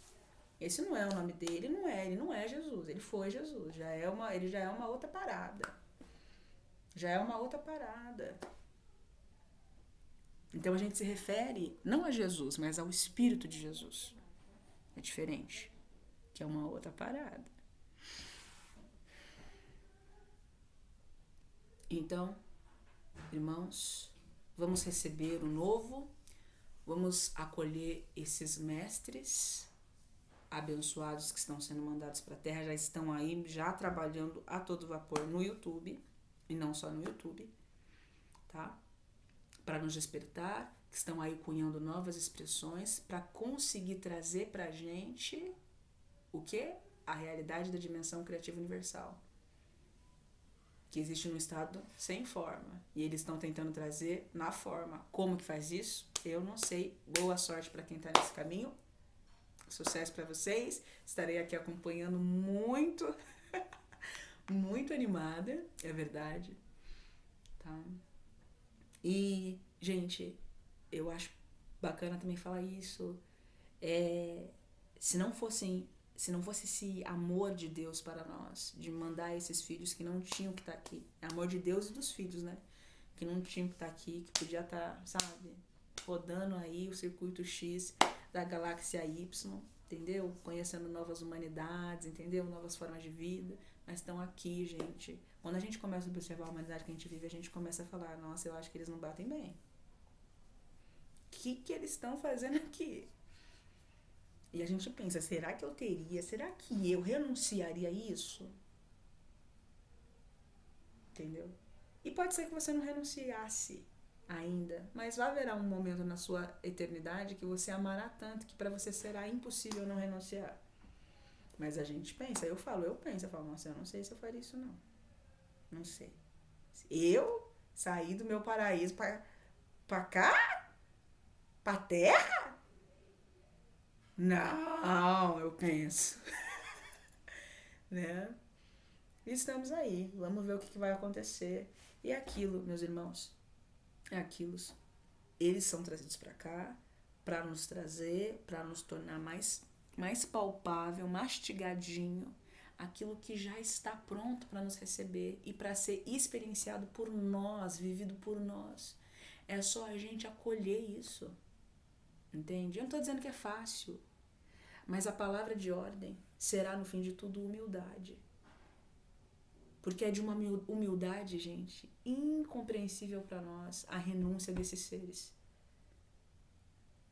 esse não é o nome dele, ele não é Jesus. Ele foi Jesus. Ele já é uma outra parada. Já é uma outra parada. Então a gente se refere não a Jesus, mas ao Espírito de Jesus. É diferente. Que é uma outra parada. Então, irmãos, vamos receber o novo, vamos acolher esses mestres abençoados que estão sendo mandados para a Terra, já estão aí, já trabalhando a todo vapor no YouTube, e não só no YouTube, tá? Para nos despertar, que estão aí cunhando novas expressões para conseguir trazer para a gente o quê? A realidade da dimensão criativa universal, que existe no estado sem forma, e eles estão tentando trazer na forma. Como que faz isso? Eu não sei. Boa sorte para quem está nesse caminho. Sucesso para vocês. Estarei aqui acompanhando muito, muito animada, é verdade, tá? E, gente, eu acho bacana também falar isso. Se não fosse esse amor de Deus para nós, de mandar esses filhos que não tinham que estar aqui, amor de Deus e dos filhos, né? Que não tinham que estar aqui, que podia estar, sabe, rodando aí o circuito X da galáxia Y, entendeu? Conhecendo novas humanidades, entendeu? Novas formas de vida, mas estão aqui, gente. Quando a gente começa a observar a humanidade que a gente vive, a gente começa a falar, nossa, eu acho que eles não batem bem. O que eles estão fazendo aqui? E a gente pensa, será que eu teria? Será que eu renunciaria a isso? Entendeu? E pode ser que você não renunciasse ainda, mas vai haverá um momento na sua eternidade que você amará tanto que para você será impossível não renunciar. Mas a gente pensa, eu falo, nossa, eu não sei se eu faria isso não. Não sei. Eu sair do meu paraíso pra cá? Pra terra? Não, eu penso. Né? E estamos aí. Vamos ver o que vai acontecer. E é aquilo, meus irmãos. É aquilo. Eles são trazidos pra cá pra nos trazer, pra nos tornar mais palpável, mastigadinho, aquilo que já está pronto para nos receber e para ser experienciado por nós, vivido por nós. É só a gente acolher isso. Entende? Eu não estou dizendo que é fácil, mas a palavra de ordem será, no fim de tudo, humildade. Porque é de uma humildade, gente, incompreensível para nós a renúncia desses seres.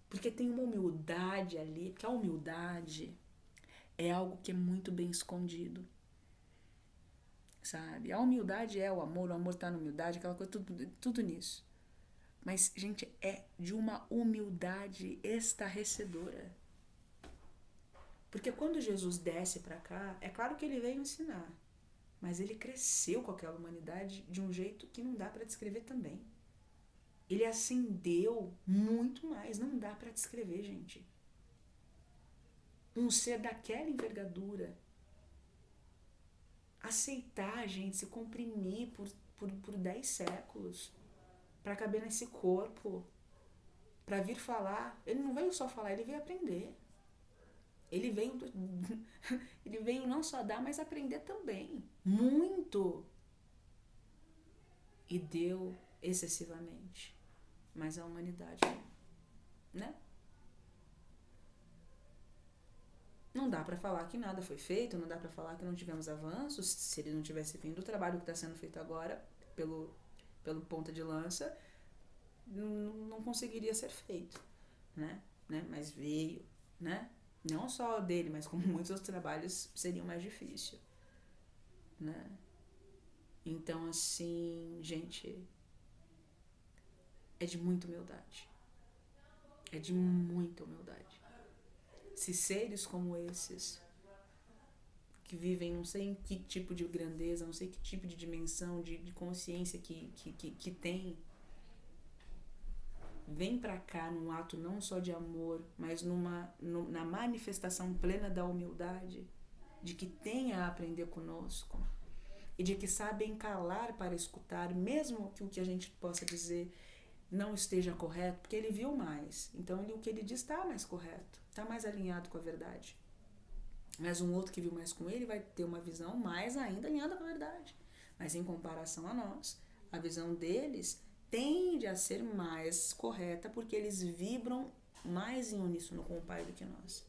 Porque tem uma humildade ali, porque a humildade é algo que é muito bem escondido. Sabe? A humildade é o amor tá na humildade, aquela coisa, tudo nisso. Mas, gente, é de uma humildade estarrecedora. Porque quando Jesus desce para cá, é claro que ele veio ensinar, mas ele cresceu com aquela humanidade de um jeito que não dá para descrever também. Ele ascendeu muito mais, não dá para descrever, gente. Um ser daquela envergadura aceitar, gente, se comprimir por 10 séculos para caber nesse corpo, para vir falar. Ele não veio só falar, ele veio aprender. Ele veio ele veio não só dar, mas aprender também. Muito. E deu excessivamente. Mas a humanidade, né? Não dá para falar que nada foi feito, não dá para falar que não tivemos avanços. Se ele não tivesse vindo, o trabalho que está sendo feito agora pelo ponta de lança não conseguiria ser feito, né? Mas veio, né? Não só dele, mas como muitos outros trabalhos seriam mais difíceis, né? Então, assim, gente, é de muita humildade. É de muita humildade. Se seres como esses, que vivem não sei em que tipo de grandeza, não sei que tipo de dimensão, de consciência que tem, vem pra cá num ato não só de amor, mas na manifestação plena da humildade, de que tem a aprender conosco, e de que sabem calar para escutar, mesmo que o que a gente possa dizer não esteja correto, porque ele viu mais. Então o que ele diz está mais correto, está mais alinhado com a verdade. Mas um outro que viu mais com ele vai ter uma visão mais ainda alinhada com a verdade. Mas em comparação a nós, a visão deles tende a ser mais correta porque eles vibram mais em uníssono com o Pai do que nós.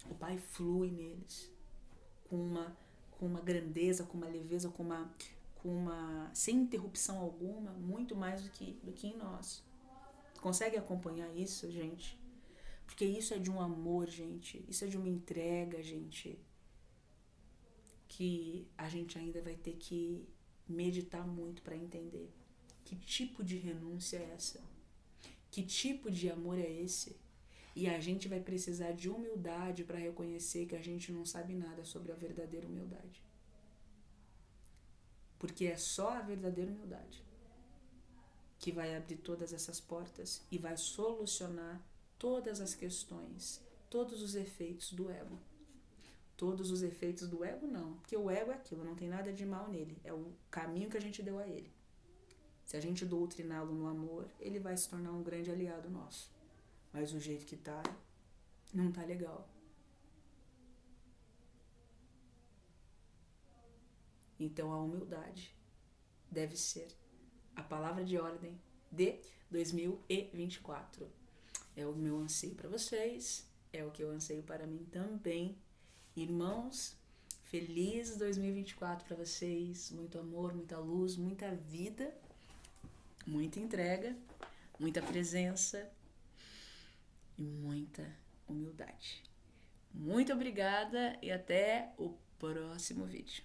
O Pai flui neles com uma grandeza, com uma leveza, com uma sem interrupção alguma, muito mais do que em nós. Consegue acompanhar isso, gente? Porque isso é de um amor, gente. Isso é de uma entrega, gente, que a gente ainda vai ter que meditar muito para entender. Que tipo de renúncia é essa? Que tipo de amor é esse? E a gente vai precisar de humildade para reconhecer que a gente não sabe nada sobre a verdadeira humildade. Porque é só a verdadeira humildade que vai abrir todas essas portas e vai solucionar todas as questões, todos os efeitos do ego. Todos os efeitos do ego não, porque o ego é aquilo, não tem nada de mal nele, é o caminho que a gente deu a ele. Se a gente doutriná-lo no amor, ele vai se tornar um grande aliado nosso. Mas o jeito que tá, não tá legal. Então a humildade deve ser a palavra de ordem de 2024. É o meu anseio para vocês, é o que eu anseio para mim também. Irmãos, feliz 2024 para vocês. Muito amor, muita luz, muita vida, muita entrega, muita presença e muita humildade. Muito obrigada e até o próximo vídeo.